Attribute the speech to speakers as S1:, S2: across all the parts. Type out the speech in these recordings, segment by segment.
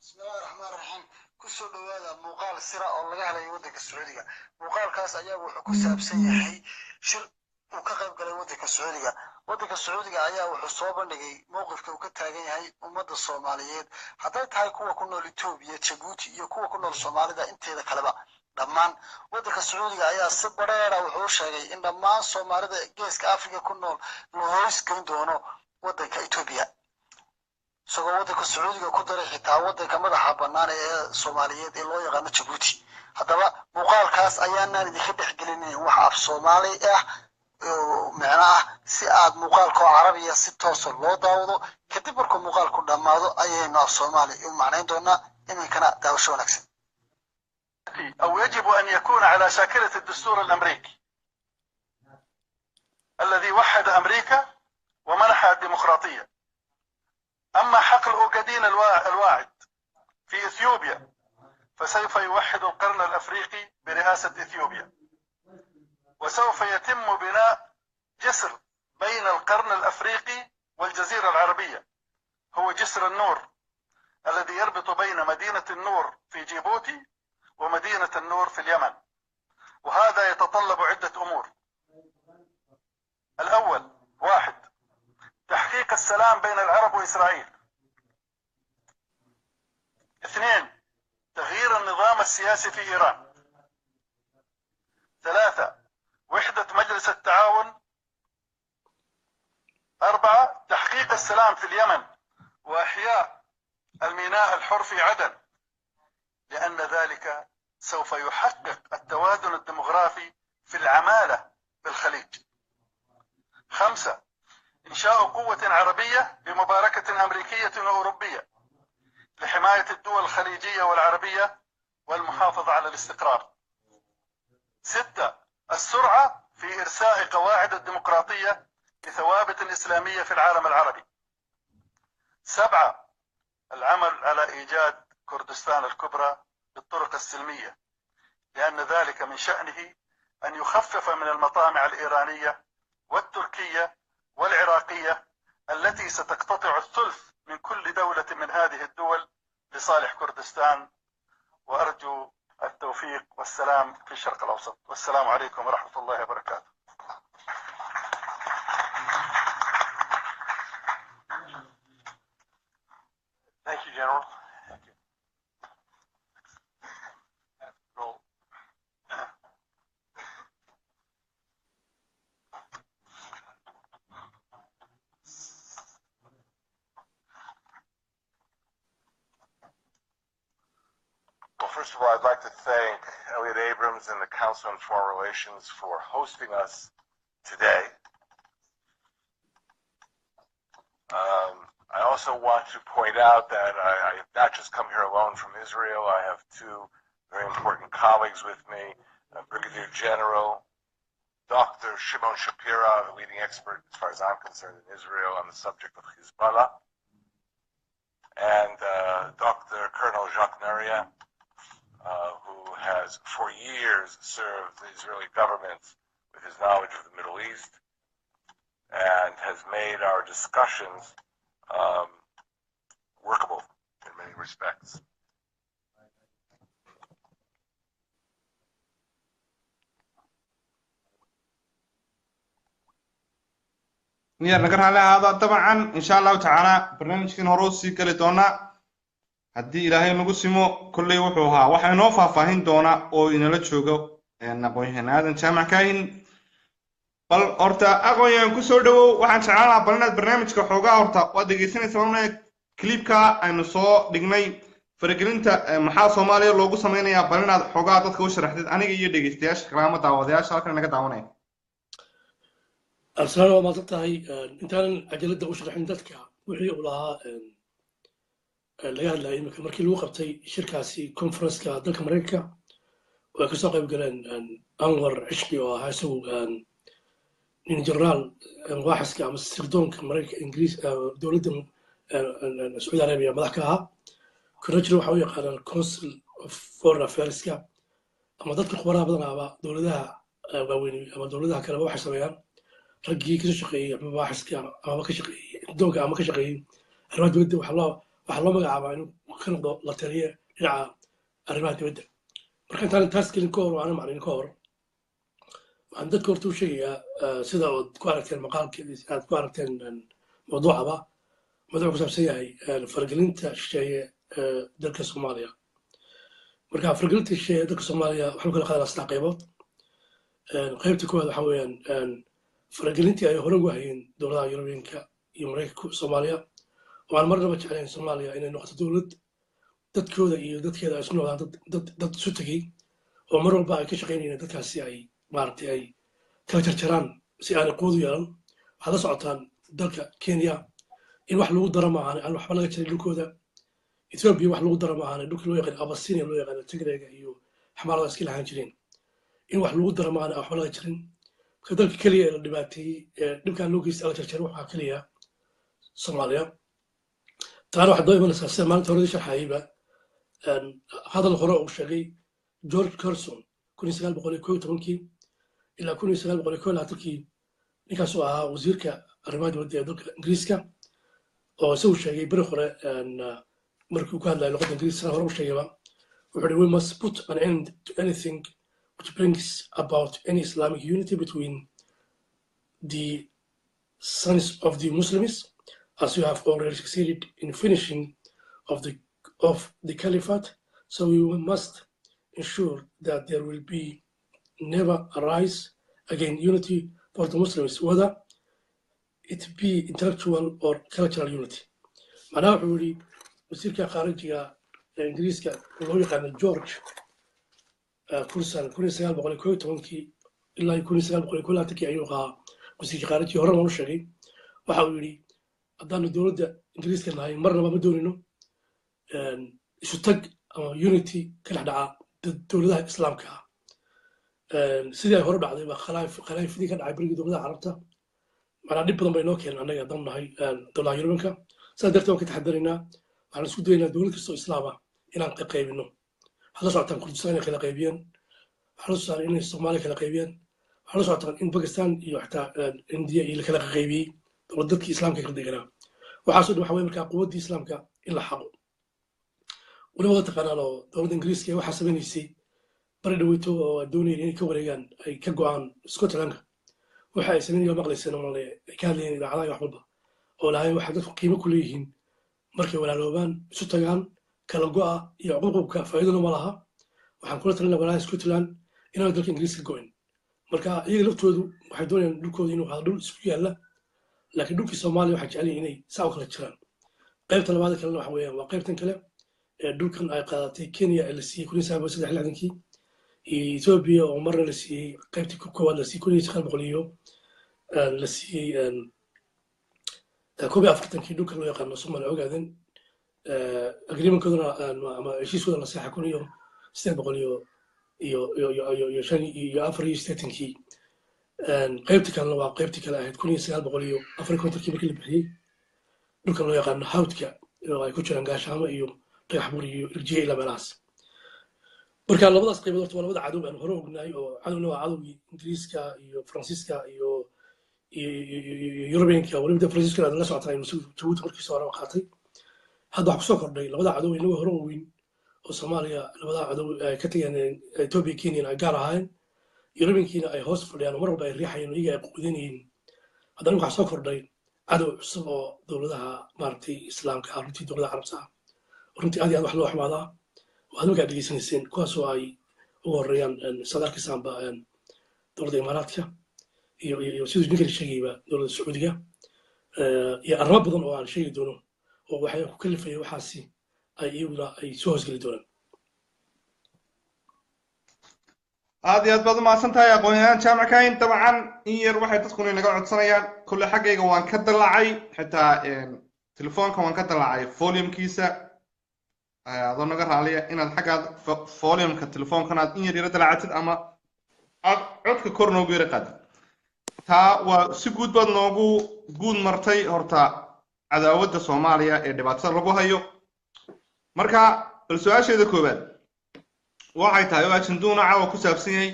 S1: بسم الله الرحمن الرحيم كسر هذا مقال سرا الله على يودك السعودية مقال كاس أيام وحكوسة بسيحي شر وكقب قال يودك السعودية ودك السعودية أيام وحصوبا نجي موقف كوكتها هاي ومدى الصوماليين حتى هاي كوا كنا لتوبيا تجوتي يكوا كنا الصومالي ده أنت إذا كلبا دمان ودك السعودية أيام صبرنا وحوش هاي إن دمان الصومالي ده جيس كأفريقيا كنا لهوس كندونه ودك إثيوبيا isagoo waddanka sacuudiga ku daray xitaa waddanka madaxa bannaan ee soomaaliyeed ee loo yaqaano jabuuti haddaba muuqaalkaas ayaanaan idinka dhex gelinayn wax af soomaali ah oo micno ah si aad muuqaalka oo carabiya si toosa loo daawado kadib markuu muuqaalku dhammaado ayaynu af soomaali u macnayn doonaa iminkana daawasho wanaagsan
S2: أو يجب أن يكون على شاكلة الدستور الأمريكي الذي وحد أمريكا ومنحها الديمقراطية. أما حقل أوغادين الواعد في إثيوبيا فسوف يوحد القرن الأفريقي برئاسة إثيوبيا، وسوف يتم بناء جسر بين القرن الأفريقي والجزيرة العربية، هو جسر النور الذي يربط بين مدينة النور في جيبوتي ومدينة النور في اليمن، وهذا يتطلب عدة أمور. الأول، واحد، تحقيق السلام بين العرب وإسرائيل. اثنين، تغيير النظام السياسي في إيران. ثلاثة، وحدة مجلس التعاون. أربعة، تحقيق السلام في اليمن وإحياء الميناء الحر في عدن، لأن ذلك سوف يحقق التوازن الديمغرافي في العمالة بالخليج. خمسة، إنشاء قوة عربية بمباركة أمريكية وأوروبية لحماية الدول الخليجية والعربية والمحافظة على الاستقرار. ستة، السرعة في إرساء قواعد الديمقراطية لثوابت إسلامية في العالم العربي. سبعة، العمل على إيجاد كردستان الكبرى بالطرق السلمية، لأن ذلك من شأنه أن يخفف من المطامع الإيرانية والتركية والعراقية التي ستقتطع الثلث من كل دولة من هذه الدول لصالح كردستان. وأرجو التوفيق والسلام في الشرق الأوسط، والسلام عليكم ورحمة الله وبركاته.
S3: Thank you, General.
S4: First of all, I'd like to thank Elliot Abrams and the Council on Foreign Relations for hosting us today. I also want to point out that I have not just come here alone from Israel. I have two very important colleagues with me, Brigadier General Dr. Shimon Shapira, the leading expert, as far as I'm concerned, in Israel on the subject of Hezbollah, and Dr. Colonel Jacques Naria, who has for years served the Israeli government with his knowledge of the Middle East and has made our discussions workable in many respects.
S5: يا نقرأ على هذا طبعا إن شاء الله تعالى برنامج كن هروسي كلتونا هدي إلهي نقسمه كل يوحوها وحنوفها فاهين دونا أو إنلا تشوجو نبوي هنا هذا جامع كاين بل أرتا أقوى كسر دو وحن تعالى برنامج كحوجا أرتا ودقي سنة سوامنا كليب كا إنه صو دقني فرقلنتا محا صوماليا لوجو سمينا يا برنامج حوجا تذكر رحت أنا جي دقي استياش كلامه تعودياش لكن أنا كتعاوني
S6: أرسلنا ما تطهي إنتان عجلة وشرح عندك وحي أولها laga hadlayay markii lagu qabtay shirkaasi conference-ka dalka Mareykanka oo ka soo qayb galeen Anwar Ishbi oo ahaa isagu nin generaal waaxiska ama sirdoonka Mareykanka Ingiriis dowladda Saudi Arabia madax ka ahaa kuna jiro waxa uu yaqaan Council of Foreign Affairs-ka ama dadka khubaraha badan aba dowladaha waaweyn ama dowladaha kale waxay sameeyaan raggii ka shaqeeyay ama waaxiska ama ka shaqeeyay doonka ama ka shaqeeyay arrimaha dowladda waxa loo magacaabaa inuu ka noqdo la taliye dhinaca arrimaha dibadda marka intaan taas gelin ka hor oo aanan macnayn ka hor waxaan dadka horta u sheegayaa sida ood ku aragteen maqaalkeedii aad ku aragteen mawduucaba mawduuc ku saabsan yahay faragelinta shisheeye dalka soomaaliya marka faragelinta shisheeye dalka soomaaliya waxaan kala qaadanaa saddex qaybood qaybta koowaad waxa weeyaan faragelintii ay hore ugu hayeen dowladaha yurubiyanka iyo maraykanka soomaaliya oo aan marnaba jeclayn soomaaliya inay noqoto dowlad dadkooda iyo dadkeeda ay isu noqdaan dad isu tegey oo mar walba ay ka shaqaynayeen dadkaasi ay maaragtay ay kala jarjaraan si aanay quud u yeelan waxaad la socotaan dalka kenya in wax lagu daro maahan aan waxba laga jirin dhulkooda ethiopia wax lagu daro maahan dhulkii loo yaqaan abasinia loo yaqaano tigreega iyo xamaarada iska lahaan jireen in wax lagu daro maahan aan waxba laga jirin marka dalka keliya ee la dhibaateeyey ee dhibkaan loo geystay la jarjaro waxaa keliya soomaaliya taana waxaad noo imanaysaa sida maalinta horedii sharxayeyba hadal hore uu sheegay george carson ilaa ninkaasuu ahaa wasiirka arrimaha dibadda ee dalka ingiriiska oo isagu sheegay beri hore markii uu ka hadlayay luqadda ingiriiska hore u sheegayba wuxuu we must put an end to anything which brings about any islamic unity between the sons of the muslims as you have already succeeded in finishing of the caliphate so we must ensure that there will be never arise again unity for the Muslims, whether it be intellectual or cultural unity. معناه وحولي وسيرك خارجية إنجليزكا ولو يقال جورج كورسان كل سنة بقول كوي تونكي إلا يكون سنة بقول كل هاتكي أيوها وسيرك خارجية هرم ونشري وحولي أدان الدولة إنجليزكا نهاي مرة ما بدون إنه شو تج unity كل حدا الدولة الإسلام كها sidii ay hore dhacday baa khalaafidii ka dhacay berigii dowladaha carabta macnaa dhib badan bay noo keenan annaga haddaan nahay dowladaha yurubanka sidaa darteed waan ka taxadaraynaa waxaan isku dayaynaa dowlad kastoo islaama inaan qaybino waxaad la socotaan kurdistaan inay kala qaybiyeen waxaad la socotaan inay soomaaliya kala qaybiyeen waxaad la socotaan in bakistan iyo xataa indiya iyo lakala qaybiyey dowlad dadkii islaamka kala deganaa waxaasoo dhan waxa weye markaa quwaddii islaamka in la xaqo weliba wada taqaanaan oo dowladda ingiriiska waxaa samaynaysay bari dhaweyto oo doonayeen inay ka wareegaan ay ka go'aan scotlandka waxa ay sameynayaan maqlayseen oo ay ka hadlayeen idaacadaha wax walba oo lahayn waxa dadku qiimo ku leeyihiin markay walaaloobaan isu tagaan kala go'a iyo xuquuqka faa'iidona ma laha waxaan kula talinaa walaalaha scotland inaan dalka ingiriiska go'in marka iyaga laftoodu waxay doonayaan dhulkooda inuu ahaa dhul isku yaalla laakiin dhulkii soomaaliya waxay jecel yihiin inay saa u kala jiraan qaybta labaad kalena waxa weeyaan waa qaybtan kale ee dhulkan ay qaadatay kenya ee la siiyey kii Ethiopia oo marna la siiyey qaybtii koowaad la siiyey 1900 la siiyey 14 dhulka loo yaqaano Soomaaliya ogaadeen agreementkoodana ama heshiiskooda la saxay 1884 qaybtii kalena waa qaybtii kale ahayd 1954 markii la bixiyey dhulka loo yaqaano hawdka oo ay ku jiraan gaashaamo iyo dhagax buur iyo irjiye ilaa meelahaas marka labadaas qaybood horta waa labada cadow aan hore ognahay oo cadowna waa cadowgii ingiriiska iyo faransiiska iyo yurubiyanka weliba faransiiska aad la socotaan inuu jabuuti markiisa hore qaatay hadda wax kusoo kordhay labada cadow inaga hore weyn oo soomaaliya labada cadow ay ka tageen ethiopia kenya ay gaar ahaayeen yurubiyankiina ay hoos fadhiyaan mar walba ay riixayeen iyaga ay quudanayeen haddana waxaa soo kordhay cadow cusub oo dowladaha maaragtay islaamka ah runtii dowladaha carabta ah runtii aad iyo aad wax loo xumaadaa waxaad markaa dhegeysanayseen kuwaasoo ay ugu horeeyaan sadaalkiisaanba dowladda imaaraadka iyo siduu ninkani sheegayba dowladda sacuudiga iyo arrimo badan oo aan sheegi doono oo waxay ku kalifaya waxaasi ay iyaguna ay soo hoosgeli doonaan
S5: aad iyo aad baad umahadsan tahay aqoon-yahaan jaamac kahin dabcan in yar waxay dadkuna inaga codsanayaan kulle xaggayga waan ka dallacay xitaa telefoonka waan ka dallacay volumekiisa adoo naga raaliya inaad xaggaad volumeka telefoonkan aad in yar yara dallacatid ama aad codka kor noogu yara qaadid taa waa si guud baad noogu guud martay horta cadaawadda soomaaliya ee dhibaatada lagu hayo marka bal su-aasheeda koowaad waxay tahay oo ajenduuna caawa ku saabsan yahay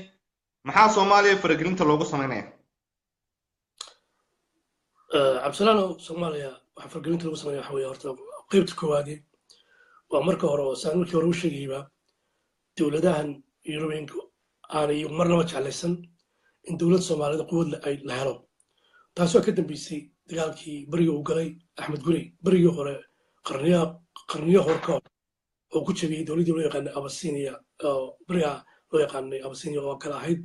S5: maxaa soomaaliya faragelinta loogu samaynaya
S6: cabdisalaano soomaaliya waxaa faragelinta lagu samaynaya waxa weeye horta qaybta koowaadi waa marka hore oo saan markii hore u sheegayba dowladahan Europeanku aanay marnaba jeclaysan in dowlad Soomaaliyeed quwad la helo taasoo ka dambeysay dagaalkii bariga uu galay Axmed Gurey barigii hore qarniyo hore ka hor oo ku jabiyay dowladdii loo yaqaanay Abyssinia oo bariga loo yaqaanay Abyssinia oo kala ahayd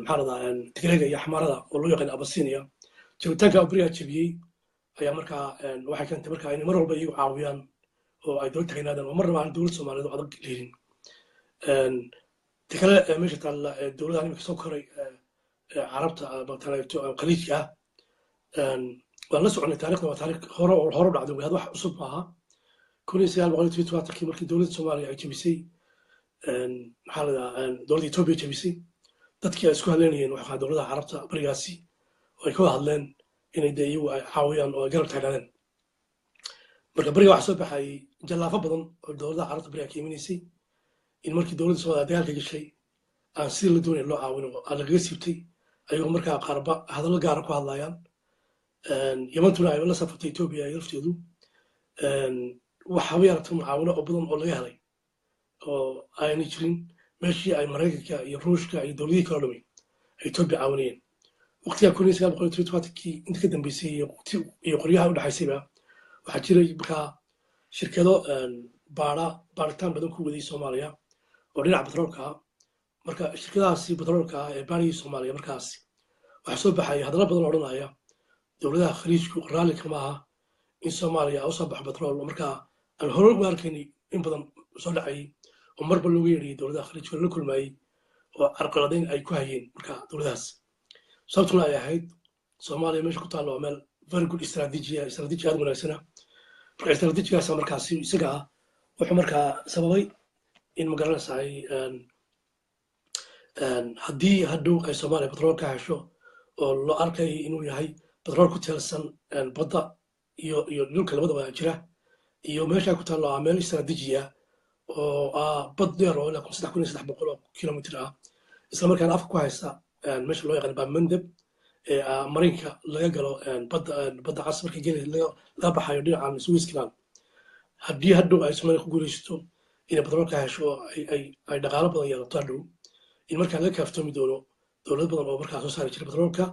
S6: maxaa la dhahaa Tigreega iyo Axmaarada oo loo yaqaanay Abyssinia jabitaanka bariga jabiyey ayaa markaa waxay keentay markaa in mar walba iyagu caawiyaan oo ay dowlad tagnaadaan oo marnaba aan dowlad Soomaaliyeed oo adag leeyin takale meesha taalla dowladaha imika soo koray carabta matalato khaliijka waan la soconay taariikhda waa taariikh hore dhacday way wax cusub maaha 1973 markii dowladda Soomaaliya ay jabisay maxaa la dhahaa dowladda Itoobiya jabisay dadkii ay isku hadleynayeen waxa dowladaha carabta barigaasi oo ay ka hadleen inay iyagu ay caawiyaan oo ay garab taagnaadeen marka bariga waxa soo baxay jallaafo badan oo dowladaha carabta bariga ka imaneysay in markii dowladda Soomaaliya dagaalka gashay aan si la doonay loo caawino aan laga siibtay ayagoo markaa qaarba hadallo gaar ah ku hadlayaan yamantuna ay la safartay Itoobiya ay lafteedu waxa way aragtay mucaawino oo badan oo laga helay oo ayna jirin meeshii ay Mareykanka iyo Ruushka iyo dowladihii kala dhumay ay Itoobiya caawinayeen waqtiga 1973 inta ka dambeysay iyo qoryaha u dhaxaysayba waxaa jiray markaa shirkado baaritaan badan ku waday Soomaaliya oo dhinaca batroolka ah marka shirkadahaasi batroolka ah ee baariyay Soomaaliya markaas waxa soo baxay hadallo badan oo odhanaya dowladaha khaliijku raalli kama aha in Soomaaliya u soo baxo batrool marka aan hore u arkaynay in badan soo dhacay oo marba loogu yeedhiyay dowladaha khaliijku la kulmayay oo carqaladeyn ay ku hayeen marka dowladahaas sababtuna ay ahayd Soomaaliya meesha ku taalo meel very good strategy aad wanaagsan marka strategigaas markaasi isaga ah wuxuu markaa sababay in magaranaysaay haddii hadhow ay Soomaaliya batrool ka hesho oo loo arkay inuu yahay batrool ku teelsan badda iyo dhulka labadaba jira iyo meesha ku taalo meel istaraatiiji ah oo bad dheer oo ilaa 3,300 kilomitir ah isla markaana afka ku haysta meesha loo yaqaan Bab-Mandeb ee marinka laga galo badda cas markii geli laga baxayo dhinaca Suez Canal haddii hadhow ay Soomaaliya ku guuleysto inay batrool ka hesho ay dhaqaalo badan yeelato hadhow in markaa laga kaaftoomi doono dowlad badan oo markaa soo saari jiray batroolka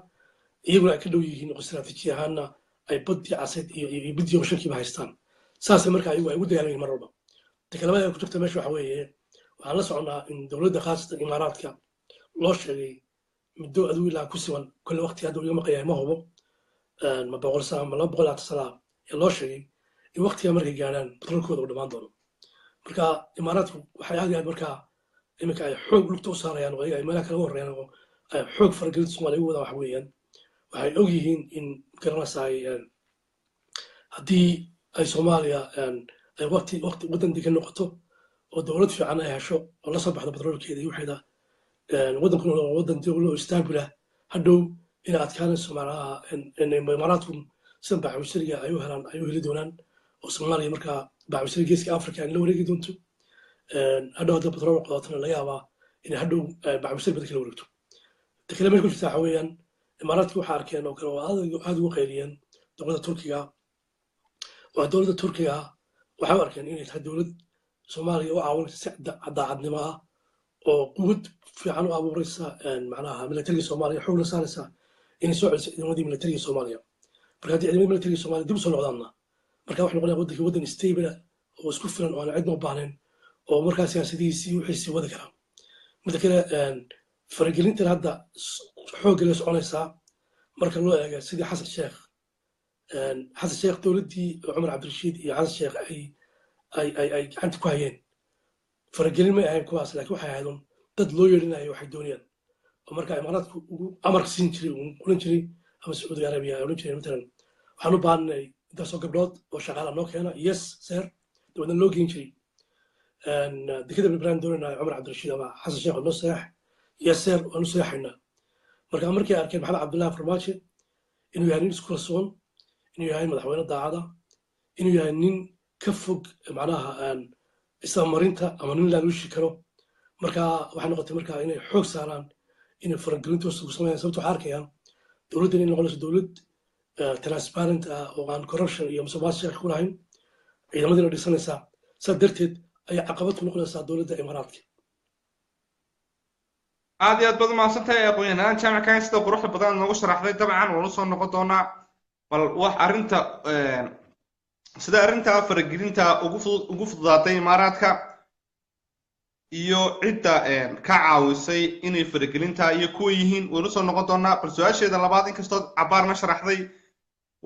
S6: iyaguna ay ka dhow yihiin oo istaraatiiji ahaanna ay baddii casayd iyo bidii qashankiiba haystaan saasay markaa iyagu ay ugu dagaalayeen mar walba takalabada ku jirta meesha waxa weeye waxaan la soconnaa in dowladda khaasatan imaaraadka loo sheegay muddo adigu ilaa ku siman kolle waqti hadda iga maqayahay ma hubo ma 100 sano ma 200 sano ee loo sheegay in waqtiga markay gaaraan batroolkooda uu dhammaan doono marka imaaraadku waxay aad iyo aad markaa iminka ay xoog lugta u saarayaan oo ay meelaha kala horreeyaan oo ay xoog faragelinta Soomaaliya ugu wadaan waxa weeyaan waxay og yihiin in garanaysaay haddii ay Soomaaliya ay waqti waddan degan noqoto oo dowlad fiican ay hesho oo la soo baxdo batroolkeeda iyo waxeeda waddankuna waa waddan dowlo istaabila hadhow inay adkaanayso macnaha imaaraadku sida baaxwishariga ay u heli doonaan oo Soomaaliya markaa baaxwishariga geeska Afrika in la wareegi doonto hadhow hadda batrool qodatana laga yaabaa inay hadhow baaxwishari badan kala wareegto takale meesha ku jirta waxa weeyaan imaaraadku waxaa arkeen oo kale oo aad ugu qayliyeen dowladda Turkiga waa dowladda Turkiga waxay u arkeen inay tahay dowlad Soomaaliya u caawinaysa si daacadnimo ah oo quwad fiican u abuuraysa macnaha militariga Soomaaliya xoog la saaraysa inay soo celiso ciidamadii militariga Soomaaliya marka haddii ciidamadii militariga Soomaaliya dib u soo noqdaanna marka wax noqonaya waddan stable oo isku filan oo aan cidna u baahnayn oo markaa siyaasadihiisii wixiisii wadi kara midda kale faragelintan hadda xoogga la soconaysaa marka loo eego sidii xasan sheekh dowladdii cumar cabdirashiid iyo xasan sheekh ay gacanta ku hayeen faragelin may ahayn kuwaas laakiin waxay ahayd dad loo yeedhinayo waxay doonayaan oo markaa imaaraadku ugu amarka siin jiray ulan jiray ama sacuudi arabiya ay odhan jireen matalan waxaan u baahanay intaasoo gabdhood oo shaqaala noo keena yes sir dabeedna loo geen jiray dekada ibrahim doonayna cumar cabdirashiid ama xasan sheekh noo sayax yes sir waanu sayaxaynaa marka markay arkeen maxamed cabdullaahi farmaajo inuu yahay nin isku kalsoon inuu yahay madaxweyne daacada inuu yahay nin ka fog macnaha isamarinta ama nin laaluushi karo marka waxay noqotay marka inay xoog saaraan inay faragelinta ku sameeyaan sababtoo waxay arkayaan dowladdan inay noqonayso dowlad transparent ah oo aan corruption iyo musuqmaasuq ku lahayn ciidamadiina dhisanaysa سدرتد أي عقبات نقول سادولة الإمارات
S5: aad iyo aad baad umahadsantahay aqoon-yahanaan jaamickan sida quruxda badan noogu sharaxday dabcan waanu soo noqon doonaa bal wax arrinta sida arrinta faragelinta ugu fududaatay imaaraadka iyo cidda ka caawisay inay faragelinta iyo kuwa yihiin waanu soo noqon doonaa bal su-aasheeda labaad inkastoo cabaarna sharaxday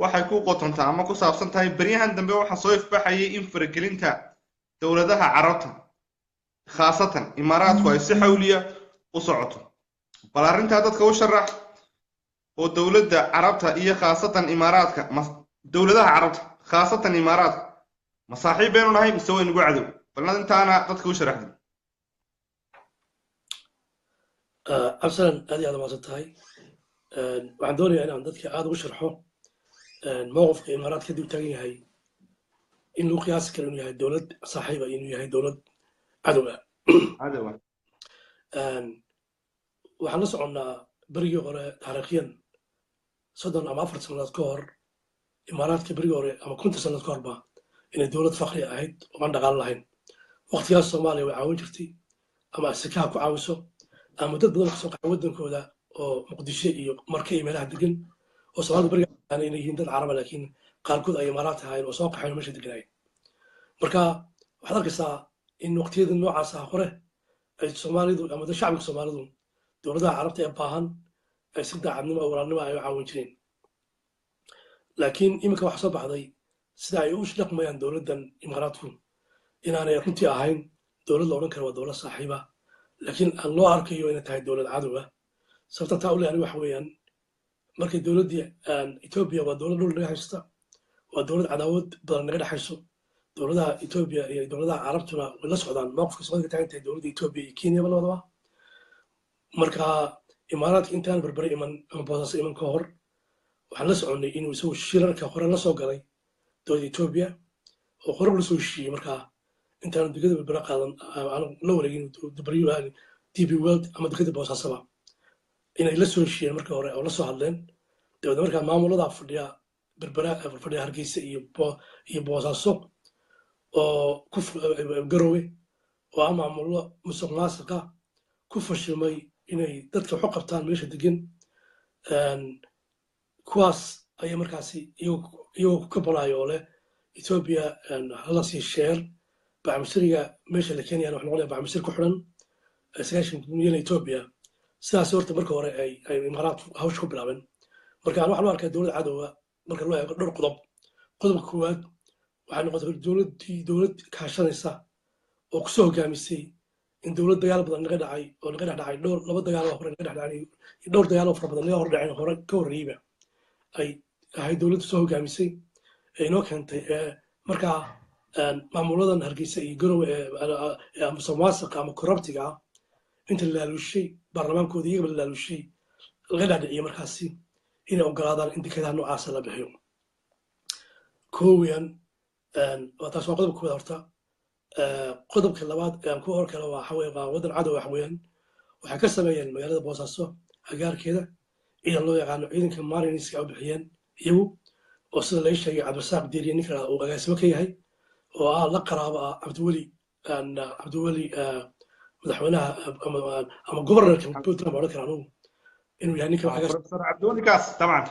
S5: waxay ku qotontaa ama ku saabsan tahay beryahan dambe waxaa soo ifbaxayay in faragelinta dowladaha carabta khaasatan imaaraadku ay si xawliya u socoto bal arrintaa dadka u sharax oo dowladda carabta iyo khaasatan imaaraadka dowladaha carabta khaasatan imaaraadka ma saaxiib baynu nahay mise way nagu cadow balnad intaana dadka u sharaxday
S6: absalan aad iyo aad umaasan tahay waxaan doonayaa inaan dadka aad ugu sharxo mowqifka imaaraad kadib taagan yahay in lagu qiyaasi karo inuu yahay dowlad saaxiiba inuu yahay dowlad cadow ah waxaan la soconnaa berigii hore taariikhyan 30 ama 40 sannadood ka hor imaaraadka berigii hore ama 50 sannadood ka horba inay dowlad fakri ahayd oo aan dhaqaale lahayn waqtigaas soomaaliya way caawin jirtay ama asikaha ku caawiso ama dad badan kasoo qaxay waddankooda oo muqdisho iyo marka iyo meelaha degan oo soomaalida beriga aan inay yihiin dad caraba laakiin qaarkood ay imaaraad ahaayeen oo soo qaxayn meesha deganayeen marka waxaad arkaysaa in waqtiyada noocaas ah hore ay soomaalidu ama shacabka soomaalidu dowladaha carabta ee baahan ay si daacadnimo oo walaalnimo ay u caawin jireen laakiin iminka waxaa soo baxday sida ay u dhaqmayaan dowladdan imaaraadku inaanay runtii ahayn dowlad la odhan karo waa dowlad saaxiiba laakiin aan loo arkayo inay tahay dowlad cadow ah sababta taa u leeyahay waxa weeyaan markay dowladdii etoobiya waa dowlad dhul naga haysta waa dowlad cadaawad badan naga dhexayso dowladaha etoobiya iyo dowladaha carabtuna way la socdaan mowqifka soomaalida ka taagan tahay dowladda etoobiya iyo kenya labadaba marka imaaraadka intaan berbere iman ama boosaaso iman ka hor waxaan la soconnay inuu isagu shirarka hore la soo galay dowladda etoobiya oo hore la soo heshiiyey markaa intaanu degada berbere qaadan aan la wareegin db world ama degada boosaasaba inay la soo heshiiyeen markii hore oo la soo hadleen dabeedna markaa maamulada fadhiya berbere fadhiya hargeysa iyo boosaaso oo ku garowe oo ah maamullo musuq maasuqa ku fashilmay inay dadka waxu qabtaan meesha degan kuwaas ayaa markaasi iyagoo ka banaayo oo leh etoobiya hala sii sheer bacmisiriga meesha la keenayaan wax noqonaya bacmisir ku xidhan 90 milyan etoobiya sidaas horta marka hore ay imaaraadku hawsha ku bilaabeen marka aan waxaan u arkaa dowlad cadowga marka loo eego dhowr qodob qodobka koowaad waxay noqotay dowlad kaashanaysa oo kusoo hogaamisay in dowlad dagaal badan naga dhacay oo naga dhex dhacay laba dagaaloo hore naga dhex dhacay dhowr dagaaloo fara badan naga hor dhaceen hore ka horreeyba ay ahayd dowladda soo hogaamisay ee inoo keentay markaa maamuladan hargeysa iyo garowe ee musuqmaasuqa ama korruptiga ah inta la laalushay baarlamaankooda iyagaba la laalushay laga dhaadhiciyay markaasi inay ogolaadaan in dekedaha noocaasa la bixiyo koowayan taas waa qodobka koowaad horta qodobka labaad aan ku hor kale waxa weeye waa waddan cadow wax weeyaan waxay ka sameeyeen magaalada boosaaso agaarkeeda ciidan loo yaqaano ciidanka marinska u bixiyeen iyagu oo sida laga sheegay cabdirasaaq diiriye ninka uu agaasimo ka yahay oo ah la qaraabo ah cabdiweli madaxweynaha ama gobornarka puntland baa odhan kara anugu inuu yahay ninka
S5: professor cabdiwelikaas dabcan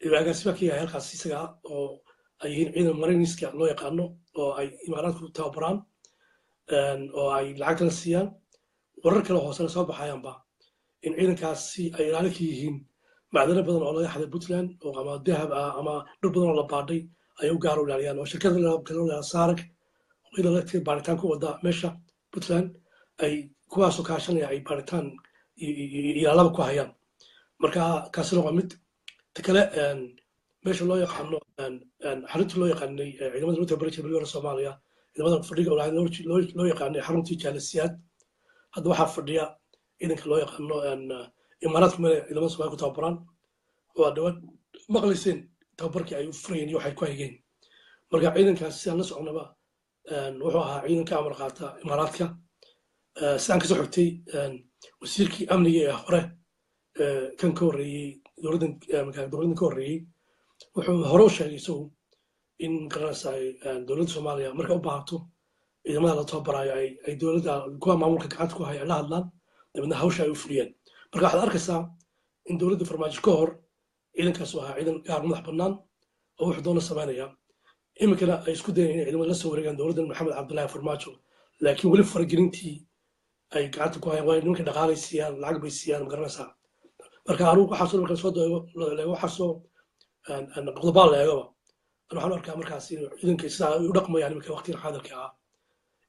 S6: inuu agaasimo ka yahay halkaas isaga oo ay yihiin ciidan mariniska loo yaqaano oo ay imaaraadku tababaraan oo ay lacagtana siiyaan warar kale hoosena soo baxayaanba in ciidankaasi ay ilaali ka yihiin macdano badan oo laga xaday puntland oo ama dahab ah ama dhul badan oo la baadhay ay u gaar u ilaaliyaan oo shirkada kaloo saarag oo ila la baaritaan ku wada meesha puntland ay kuwaasoo kaashanaya ay baaritaan ilaalaba ku hayaan marka kaasina waa mid ta kale meesha loo yaqaano xaruntii loo yaqaanay ciidamada loo tababari jiray bariga soomaaliya ciidamada fadhiga loo yaqaanay xaruntii jaalisiyaad hadda waxaa fadhiya ciidanka loo yaqaano imaaraadku meel ciidamada soomaaliya ku tababaraan oo aad dhawaad maqlayseen tababarkii ay u furayeen iyo waxay ku haygeen marka ciidankaas sidaan la soconaba wuxuu ahaa ciidan ka amar qaata imaaraadka sidaan kasoo xogtay wasiirkii amniga ee hore kan ka horreeyey dowladdan ka horreeyey wuxuu hore u sheegay isagu in garanaysa dowladda soomaaliya markay u baahato ciidamada la tababarayo ay dowladda kuwa maamulka gacanta ku haya ay la hadlaan dabeedna hawsha ay u fuliyeen marka waxaad arkaysaa in dowladda farmaajo ka hor ciidankaas ahaa ciidan gaar madax bannaan oo wuxuu doona samaynaya iminkana ay isku dayeen inay ciidamada la soo wareegaan dowladdan maxamed cabdullaahi farmaajo laakiin weli faragelintii ay gacanta ku hayaan waayo nimanka dhaqaalay siiyaan lacag bay siiyaan magaranaysaa marka anugu waxaasoo marka soo leego waxaasoo qodobaa leegaba waxaan arkaa markaas in ciidanka sidaa ay u dhaqmayaan iminka waqtigan xaadirka ah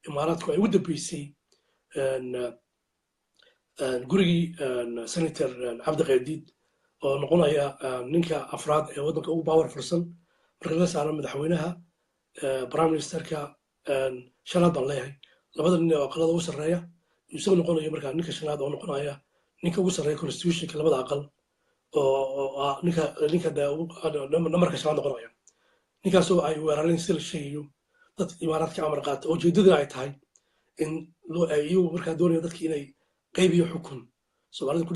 S6: imaaraadku ay ugu dambeysay gurigii senator cabdi qaydiid oo noqonaya ninka afraad ee waddanka ugu baawar fursan marka laga saaro madaxweynaha prime ministerka shanaad baan leeyahay labada nin oo aqalada ugu sarreeya isagu noqonayo markaa ninka shanaad oo noqonaya ninka ugu sarreeya constitutionka labada aqal oo ninka namarka shanaad noqonaya ninkaasoo ay weerareen si la sheegayo dad imaaraadka amar qaata oo ujeedadina ay tahay in iyagu markaa doonaya dadka inay qayb iyo xukun soomaalida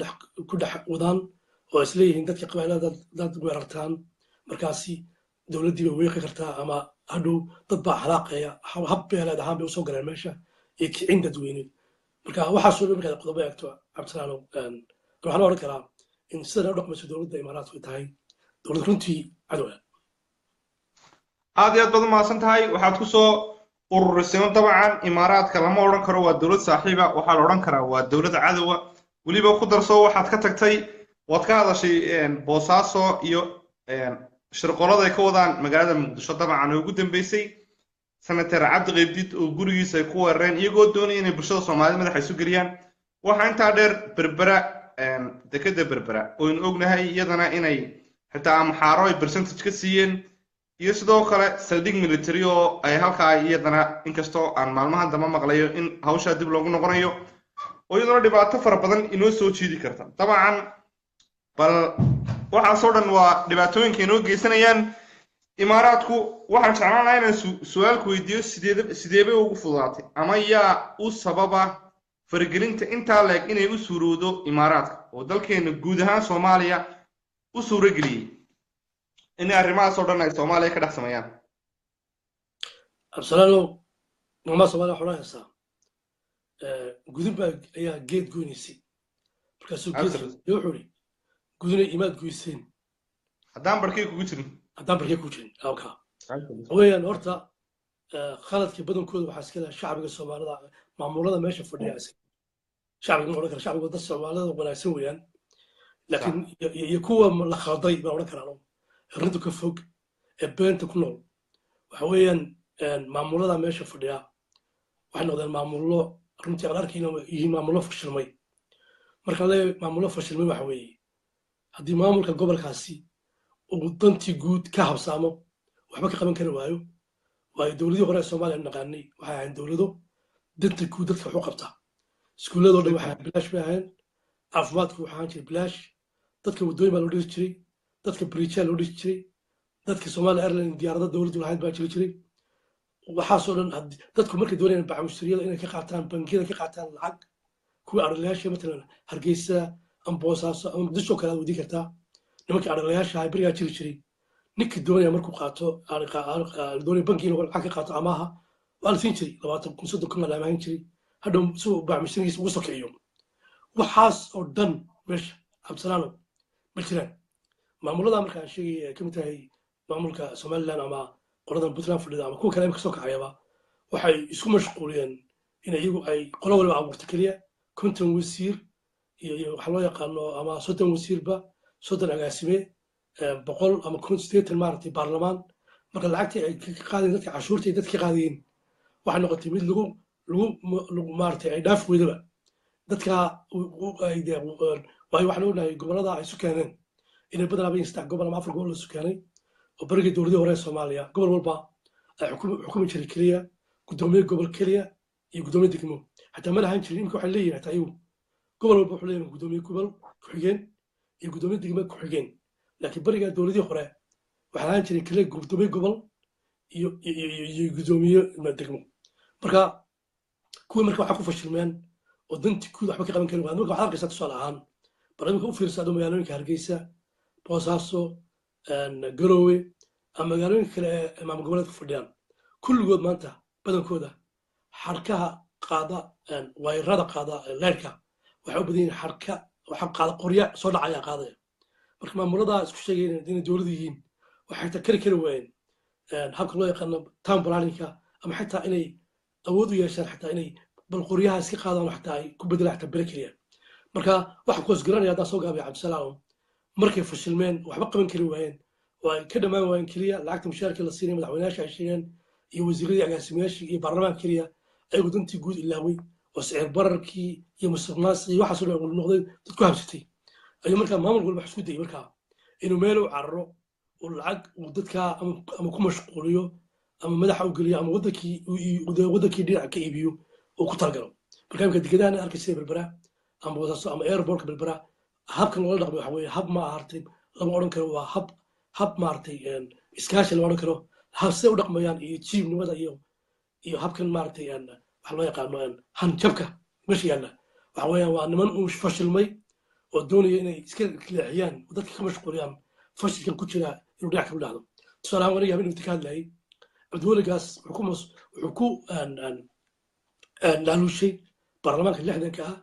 S6: ku dhex wadaan oo isleeyihiin dadka qabailada dad weerartaan markaasi dowladdii bay weeqi kartaa ama hadhow dad baa xalaaqaya hab beeleed ahaan bay usoo galeen meesha iyo kicin dadweyne marka waxaasoo dhan markaad qodobo eegto cabdisalaanow waxaan odhan karaa in sidan u dhaqmayso dowladda imaaraadku ay tahay dowlad runtii cadow ah
S5: aad iyo aad baad u mahadsan tahay waxaad ku soo ururisay dabcan imaaraadka lama odhan karo waa dowlad saaxiiba waxaa la odhan karaa waa dowlad cadowa weliba ku darso waxaad ka tagtay waad ka hadashay boosaaso iyo shirqolada ay ka wadaan magaalada muqdisho dabcan oo ugu dambeysay senator cabdi qaybdiid oo gurigiisa ay ku weerareen iyagoo doonaya inay bulshada soomaalida madaxa isu geliyaan waxaa intaa dheer berbera dekeda berbera ooynu ognahay iyadana inay xitaa amxaaro ay percentage ka siiyeen iyo sidoo kale saldhig military oo ay halkaa iyadana inkastoo aan maalmahan dambe maqlayo in hawshaa dib loogu noqonayo oo iyaduna dhibaato fara badan inoo soo jiidi karta dabcan bal waxaasoo dhan waa dhibaatooyinka inoo geysanayaan imaaraadku waxaan jeclaan lahaa inaan su-aalku weydiiyo sideebay ugu fududaatay ama yaa u sababa faragelinta intaa leeg inay u suurowdo imaaraadka oo dalkeena guud ahaan soomaaliya u suurageliyey in arrimahaas oo dhan ay soomaaliya ka dhex sameeyaan
S6: absalaalow maalmaha soomaaliya waxaa odhanaysaa gudub ayaa geed goynaysay markaasuu geed wuxuu ihi gudunay imaad goyseen
S5: haddaan barkay kugu jirin
S6: halkaa weeyaan horta khaladka badankooda waxaa iska leha shacbiga soomaalida maamulada meesha fadhiya shacbiga ma odhan kara shacbiga dad soomaalida wanaagsan weeyaan laakiin iyo kuwa la khalday baan odhan karaa arrinta ka fog ee beenta ku nool waxa weeyaan maamulada meesha fadhiya waxay noqdeen maamullo runtii aan arkayna yihiin maamullo fashilmay markaan leeyahay maamullo fashilmay waxa weeye haddii maamulka gobolkaasi uu dantii guud ka habsaamo waxba ka qaban kari waayo waayo dowladii hore ee soomaaliya naqaanay waxay ahayn dowlado danta guud dadka waxu qabta iskuulladoo dhan waxay bilaash bay ahayn caafimaadku waxaa ahaan jiray bilaash dadka waddooyin baa loo dhisi jiray dadka bariijaa loo dhisi jiray dadka Somali Airlines diyaarada dowladdu lahayd baa jiri jiray waxaasoo dhan dadku markay doonayaan bacmushriyada inay ka qaataan bangiyada ka qaataan lacag kuwa arlayaasha matalan Hargeysa ama Boosaaso ama Muqdisho kala wadi kartaa nimanka arlayaasha ay bariga jiri jiray ninka doonaya markuu qaato doonaya bangiga inuu lacag ka qaato amaha waa la siin jiray 20 kun la maahin jiray hadhow soo bacmushriyiis ugu sokeeyo waxaas oo dhan meesha absalaano ma jiraan maamulada markaan sheegay ka mid tahay maamulka Somaliland ama qoladan Puntland fadhida ama kuwa kale ka soo kacayaba waxay isku mashquuliyeen in iyagu ay qolo walba abuurto kaliya konton wasiir iyo waxa loo yaqaano ama 30 wasiirba 30 agaasime 100 ama 180 maartay baarlamaan marka lacagtii ay ka qaadeen dadka cashuurtii dadka qaadeen waxa noqotay mid lagu maartay ay dhaaf weydaba dadka ay waxa loo leeyahay gobolada ay isu keeneen inay badan abay istaa gobol ama afar gobol isu keenay oo bariga dowladda hore Soomaaliya gobol walba ay xukumi jiray kaliya gudoomiye gobol kaliya iyo gudoomiye degmo hatta ma lahayn jirin waxa leeyahay taayuu gobol walba wuxuu leeyahay gudoomiye gobol ku xigeen iyo gudoomiye degmo ku xigeen laakiin bariga dowladda hore waxa lahayn jiray kaliya gudoomiye gobol iyo gudoomiye degmo marka kuwa marka waxa ku fashilmeen oo dantii guud waxba ka qaban karin marka waxa arkaysaa tusaale ahaan barnaamijka u fiirsado magaalooyinka Hargeysa Boosaaso Garowe ama magaalooyinka kale ee maamul goboleedka fadhiyaan kulligood maanta badankooda xarkaha qaada wayrada qaada leerka waxay u badan yihiin xarka waxa qaada qorya soo dhacaya qaadaya marka maamuladaa isku sheegayeen inay dowlad yihiin waxay xitaa kari waayeen habka loo yaqaano town planninka ama xitaa inay awood u yeeshaan xitaa inay bal qoryaha iska qaadaan xitaa ay ku bedelaan xitaa bere keliya marka waxaan ku hoosgaranaya haddaan soo gaabay cabdisalaam markay fashilmeen waxba qaban kari waayeen oo ay ka dhammaan waayeen keliya lacagta mushaarka la siinay madaxweynayaasha ay sheegeen iyo wasiiradii agaasimayaashii iyo baarlamaanka keliya ayagu dantii guud ilaaway oo sicir bararkii iyo musuqmaasuqii iyo waxaasoo dhan noqday dad ku habsatay ayuu markaa maamul walba wax isku dayay markaa inuu meel u cararo oo lacag uu dadkaa ama ku mashquuliyo ama madaxa u geliyo ama wadankii dhinaca ka iibiyo oo ku talagalo marka imika dekedahana arkaysa berbera ama wadaaso ama airportka berbera habkan loola dhaqmay waxa weeye hab ma ahartay lama odhan karo waa hab maaragtay iskaashi lama odhan karo hab siday u dhaqmayaan iyo jiibnimada iyo habkan maaragtay waxa loo yaqaano hanjabka meesha yaalla waxa weeyaan waa niman uu fashilmay oo doonaya inay iska leexiyaan oo dadka ka mashquuliyaan fashilkan ku jira inuu dhinac kala dhacdo tusaale ahaan waniga habeen inta ka hadlayay cabdiweligaas wuxuu ku laaluushay baarlamaanka lixdanka ah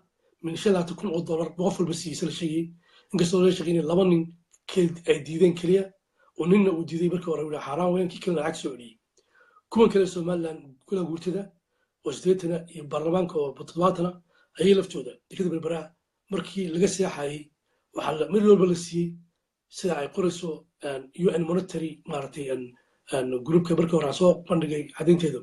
S6: min $5,000 qof walba siiyey la sheegay inkastoo la sheegay in 2 nin ay diideen keliya oo ninna uu diiday markii hore uu xaraan weyn kii kale lacag soo celiyay kuwan kale Soomaaliland kula guurtada oo 80 iyo baarlamaanka oo 70 ayay laftooda dekada berbera markii laga seexayay waxa mid walba la siiyey sida ay qorayso UN monetary maartay groupka markii hore soo bandhigay cadeynteedu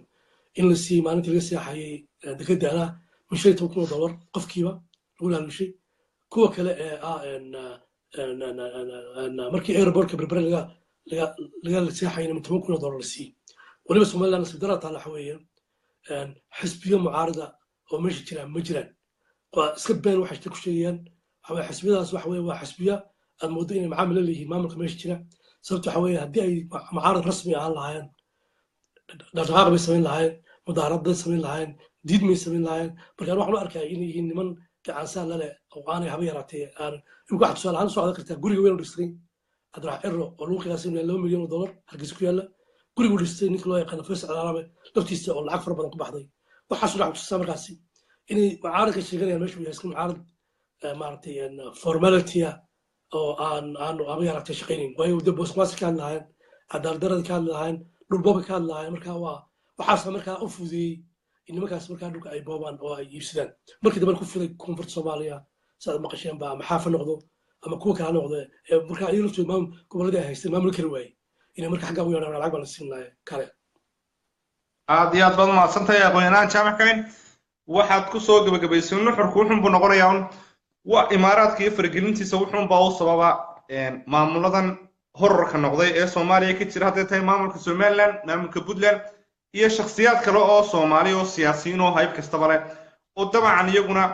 S6: in la siiyey maalintii laga seexayay dekada من شيء توكل دولار قف كيما نقول هذا الشيء كوا كلا مركي ايربورت بربر لقى السياحة من توكل دولار السي ولما سمع لنا صدرات على حوية حسبية معارضة ومش جرا مجرا وسكبين واحد تكشيان حوي حسبية أصبح حوية وحسبية الموضوعين معامل اللي هي مامك مش جرا صرت حوية هدي أي معارض رسمي على العين دغاغ بيسوين العين مظاهرات بيسوين العين diid may samayn lahayn markaan waxaan u arkaa inay yihiin niman gacansaan lale oo aanay haba yaraatee aan imika waxaad tusaale ahaan socda kartaa guriga weyn u dhistay adrax ciro oo lagu qiyaasay inuu $2 milyan hargeysa ku yaalla gurigu dhistay ninka loo yaqaano faysal alaame laftiisa oo lacag fara badan ku baxday waxaas dhac tusaa markaasi inay mucaaradka sheeganayaan meesha uu yahay iska mucaarad maaragtay formality oo aan haba yaraatee shaqaynayn waayo dib boosmaasi ka hadlahayn cadaaladdarada ka hadlahayn dhulbooba ka hadlahayn markaa waxaas markaa u fududeeyey nimankaas markaa dhulka ay boobaan oo ay iibsadaan markii dambe ku fiday koonfurta Soomaaliya saad maqasheen baa maxaafa noqdo ama kuwa kale noqdo markaa ay laftood gobollada ay haysteen maamul kale waayay inay markaa xagga u yeedhaan lacag baa la siin lahaa kale
S5: aad iyo aad baad mahadsantahay aqoon-yahanaan jaamac kayn waxaad ku soo gabagabaysay nuxurku wuxuun buu noqonayaa waa imaaraadka iyo faragelintiisa wuxuun baa u sababa maamuladan horarka noqday ee Soomaaliya ka jira hadday tahay maamulka Somaliland maamulka Puntland iyo shakhsiyaad kale oo Soomaali oo siyaasiyiin oo hayb kastaba leh oo dabcan iyaguna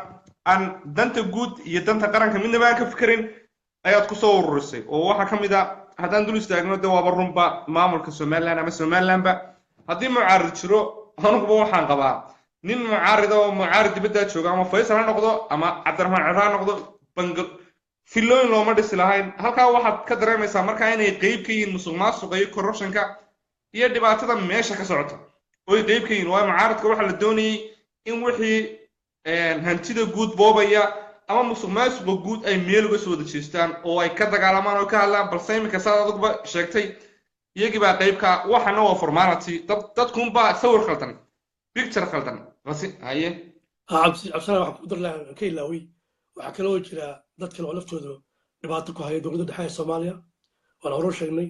S5: aan danta guud iyo danta qaranka midnaba aan ka fikirin ayaad ku soo ururisay oo waxa kamid ah haddaan dul istaagno dawaaba runba maamulka Somaliland ama Somalilandba haddii mucaarid jiro anuguba waxaan qabaa nin mucaarid oo mucaarid dibadda jooga ama Faysal ha noqdo ama Cabdiraxmaan Cira ha noqdo bangal filooyin looma dhisi lahayn halkaa waxaad ka dareemaysaa markaa inay qayb ka yihiin musuqmaasuqa iyo corruptionka iyo dhibaatada meesha ka socota oo qayb ka yihiin waa mucaaradka waxa la doonayay in wixii hantida guud boobaya ama musuqmaasuqa guud ay meel uga soo dajeestaan oo ay ka dagaalamaan oo ka hadlaan balse imika saad aduguba sheegtay iyagii baa qayb ka waxana waa formality dadkunbaa sawir khaldan picture khaldan basi haye
S6: cabsana waxaan ku dar lahaa ka ilaaway waxaa kaloo jira dad kale oo laftooda dhibaato ku haya dowladda dhexe ee Soomaaliya waan hore sheegnay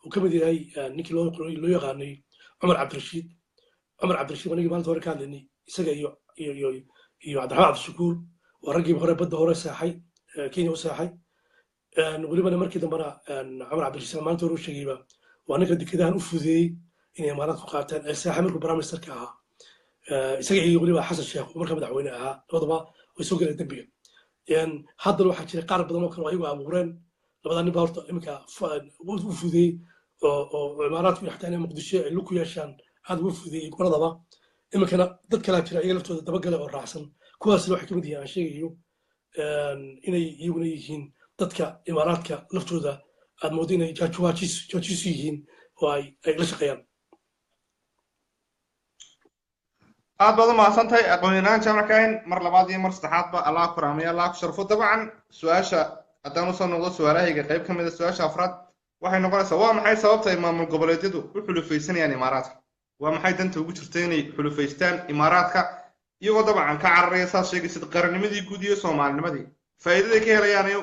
S6: oo ka mid yahay ninkii loo yaqaanay Cumar Cabdirashiid wanigi maalinta hore ka hadlaynay isaga iyo Cabdiraxmaan Cabdishakuur oo raggii hore badda hore saaxay Kenya u saaxay welibana markii dambena Cumar Cabdirashiid maalinta hore u sheegayba waa ninka dekedahan u fudeeyey inay imaaraad ku qaataan ee saaxay markuu prime ministerka ahaa isaga iyo weliba Xasan Sheekh oo markaa madaxweyne ahaa labadaba way soo galeen dambiga haddana waxaa jira qaar badan oo kale oo ayagu abuureen labada nin baa horta iminka u fudeeyey oo imaaraadku xataa inay muqdisho ay lug ku yeeshaan aad ugu fudeeyey goboladaba iminkana dad kalaa jira iyaga laftooda dabagale oo raacsan kuwaasna waxay kamid yihiin aan sheegayo inay iyaguna yihiin dadka imaaraadka laftooda aad moodo inay jaajuwaajis yihiin oo ay la shaqeeyaan.
S5: aad baad u mahadsantahay aqoon-yahanaan jaamac kaahin mar labaad iyo mar saddexaadba allah ku raamaya allah ku sharfo dabcan su-aasha haddaan usoo noqdo su-aalahayga qayb ka mid a su-aasha afraad waxay noqonaysaa waa maxay sababta ay maamul goboleedyadu u xulufaysanayaan imaaraadka waa maxay danta ugu jirta inay xulufaystaan imaaraadka iyagoo dabcan ka cararaya saas sheegaysid qarannimadii guud iyo soomaalinimadii faa'iidaday ka helayaan iyo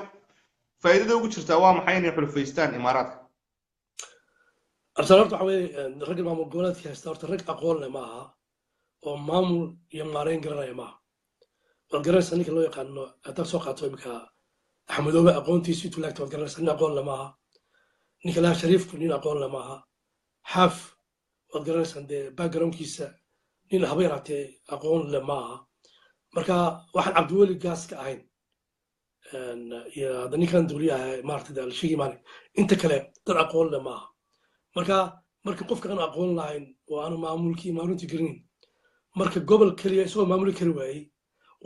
S5: faa'iidada ugu jirtaa waa maxay inay xulufaystaan imaaraadka
S6: absal horta waxa weeye ragga maamul goboleedka haysta horta rag aqoon leh ma aha oo maamul iyo maarayn garanaya maaha waad garanaysaa ninka loo yaqaano haddaad soo qaato imika axmedoobe aqoontiisu intuu laagta waad garanaysaa nin aqoon le maaha ninka laha shariifku nin aqoon le maaha xaaf waad garanaysaa dee backgroundkiisa nin haba yaraatee aqoon le maaha marka waxaan cabdiweli gaas ka ahayn iyo hadda ninkan dawliyaha maarata la sheegi maale inta kale dad aqoon le maaha marka qofka aan aqoon lahayn oo aanu maamulkii maalintii garinin marka gobol keliya isagoo maamuli kari waayey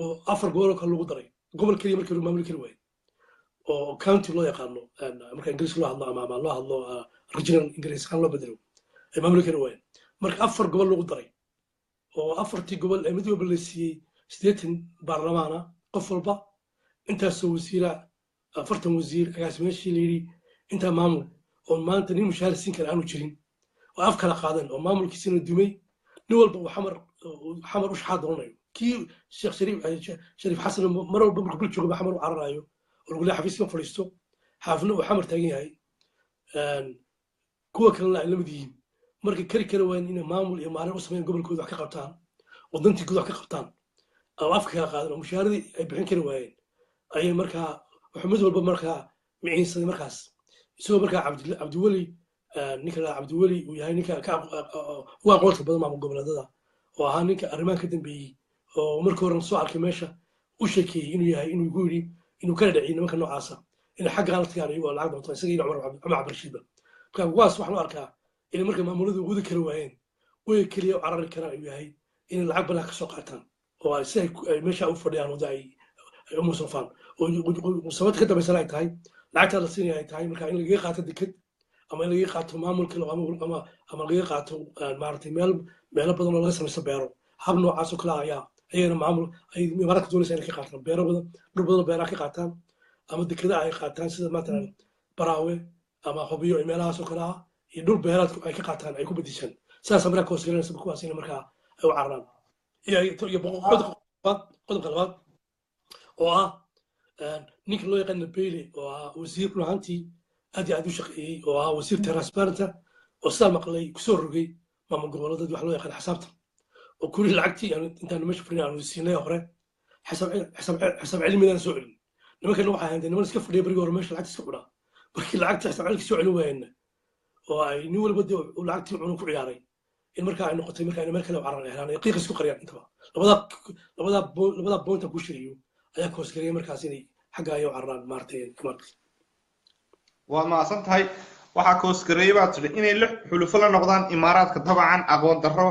S6: oo 4 gobol kale lagu daray gobol keliya markii maamuli kari waayey oo county loo yaqaano marka ingiriis loo hadlo ama loo hadlo regional ingiriis kan loo bedelo ay maamuli kari waayeen marka 4 gobol lagu daray oo 4tii gobol ay mid walba la siiyey 80 baarlamaana qof walba intaasoo wasiira 40 wasiir agaas meeshii la yidhi intaa maamul oo maanta nin mushaar siin kara aanu jirin oo af kala qaadan oo maamulkiisina dumay nin walba uu xamar u shaxaad doonayo kii sheekh shariif xasan mar walba markuu bil joogo xamar u cararayo oo lagu leeyahay xafiiska fadhiisto xaafna uu xamar taagan yahay kuwa kalena ay la mid yihiin marka kari waayeen inay maamul iyo maalin u sameeyaan gobolkooda wax ka qabtaan oo dantii guud wax ka qabtaan oo afka kala qaadan oo mushaaradii ay bixin kari waayeen ayay markaa wuxuu mid walba markaa miciinsaday markaas isagoo markaa cabdiweli ninka la cabdiweli uu yahay ninka ugu aqoonta badan maamul goboleedada oo ahaa ninka arrimaha ka dambeeyey oo markii hore soo arkay meesha u sheekeeyey inuu yahay inuu igu yidhi inuu kala dhaciyay nimanka noocaasa inay xagga la tagaan iyagoo lacag doonto isaga iyo cumar cabdirashiidba marka kuwaas waxaan u arkaa inay marka maamuladu wadi kari waayeen way keliya u carari karaan ayuu yahay inay lacag badan ka soo qaataan oo si ay meesha u fadhiyaan wada ay u musafaan oo sababta ka dambaysan ay tahay lacagta la siinaya ay tahay marka in lagaga qaato deked ama in lagaga qaato maamul kale ama lagaga qaato maaragtay meelo badan oo laga samaysto beero hab noocaas oo kale ayaa ayagana maamul ay imaaraadka doonaysa inay ka qaataan beero badan dhul badan oo beeraha ka qaataan ama dekeda ay qaataan sida matalan baraawe ama hubiyo meelahaas oo kale ah iyo dhul beeraadku ay ka qaataan ay ku bedishaan sidaas markaa koosgaranaysa kuwaas in markaa ay u cararaan iyo qodobka labaad oo ah ninka loo yaqaana bailey oo ah wasiir runaantii aad iyo aad u shaqeeyey oo ah wasiir transparenta oo sidaa maqlay kusoo rogay maamul goboleedad wax loo yaqaan xisaabta oo kuli lacagtii intaanu meesha fadhin aanu siinay hore xisaab cilmidaan soo celin nimankana waxay ahayd niman iska fadhiya berigii hore meesha lacagta iska cunaa markii lacagta xisaab cilmka soo celin waayeenna oo ay nin walba dee lacagtii cunu ku ciyaaray in markaa ay noqotay markaa meel kale u cararaan helaan ay qiiqa isku qariyaan intaba labadaa bointa ku shiriyo ayaa ka hoosgelaya markaas inay xagga ay u cararaan maaragtay imaarka
S5: waad mahadsan tahay waxaa ka hoosgareeyay baad tidhi inay lix xulufo la noqdaan imaaraadka dabcan aqoon darro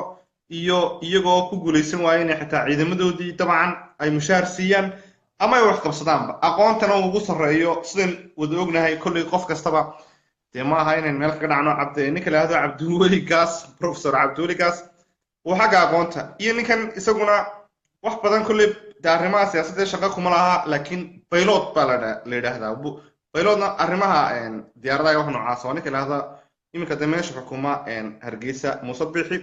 S5: iyo iyagoo ku guulaysan waaya inay xitaa ciidamadoodii dabcan ay mushaar siiyaan ama ay wax qabsadaanba aqoontana uu ugu sarreeyo sidan wada ognahay kolley qof kastaba dee ma aha inayn meel kaga dhacno ninka la yidhahdo cabdiweli gaas professor cabdiweli gaas uu xagga aqoonta iyo ninkan isaguna wax badan kolley dee arrimaha siyaasadda shaqo kuma laha laakiin baylod baa la yidhaahdaa baylodna arrimaha diyaaradaha wax noocaas waa ninka la yidhahda iminka dee meesha xukuma hargeysa muuse bixi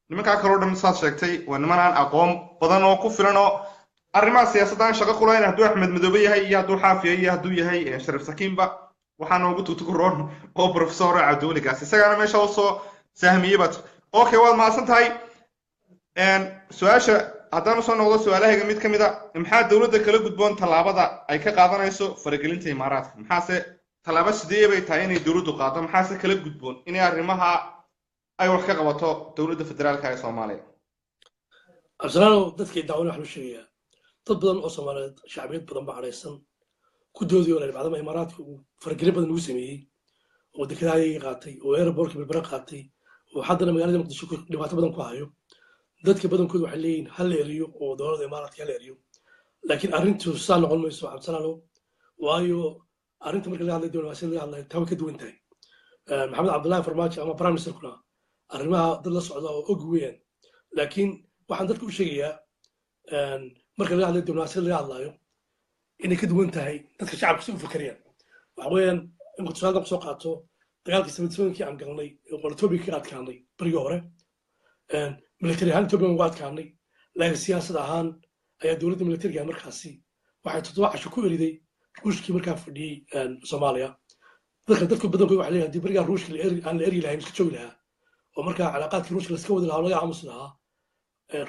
S5: nimankaa kaloo dhan saad sheegtay waa niman aan aqoon badan oo ku filan oo arrimaha siyaasadda aan shaqo ku lahayn hadduu axmed madoobe yahay iyo hadduu xaafiya iyo hadduu yahay shariif sakiinba waxaana ugu tutuguroon oo professor cabdiweli gaas isagaana meesha usoo sahmiyey baad okay waad mahadsan tahay su-aasha haddaan usoo noqdo su-aalahayga mid ka mid a maxaa dowladda kala gudboon tallaabada ay ka qaadanayso faragelinta imaaraadka maxaase tallaabo sidee bay tahay inay dowladdu qaado maxaase kala gudboon inay arrimaha ay wax ka qabato dowladda federaalka ee soomaaliya
S6: absalaano dadkii dacwana wax loo sheegayaa dad badan oo soomaaliyeed shacbiyad badan baa cadhaysan ku doodii oo bacdama imaaraadka uu faragelin badan ugu sameeyey oo dekedahayagii qaatay oo airbortka berbera qaatay oo haddana magaalada muqdisho dhibaato badan ku hayo dadka badankooda waxay leeyihin ha la eriyo oo dowladda imaaraadka ha la eriyo laakiin arrintu saa noqon mayso cabdisalaano waayo arrinta marka laga hadlay diblomaasiyad laga hadlayo taa way ka duwan tahay maxamed cabdullaahi farmaajo ama prime ministerkuna arrimaha dad la socda oo og weeyaan laakiin waxaan dadka u sheegayaa marka laga hadlayo diblomaasiyad laga hadlayo inay ka duwan tahay dadka shacabka si u fakerayaan waxa weeyaan in tusaale ku soo qaato dagaalkii 77kii aan galnay oo Ethiopia ka adkaanay barigii hore military ahaan Ethiopia uga adkaanay laakiin siyaasad ahaan ayaa dowladda militariga markaasi waxay 7 casho ku eriday ruushkii markaa fadhiyey Soomaaliya dadka badankooda waxay leeyihiin bariga ruushka aan la eri lahayn iska joogi lahaa oo markaa calaaqaadkii ruushka la iska wadi lahaa laga aamusi lahaa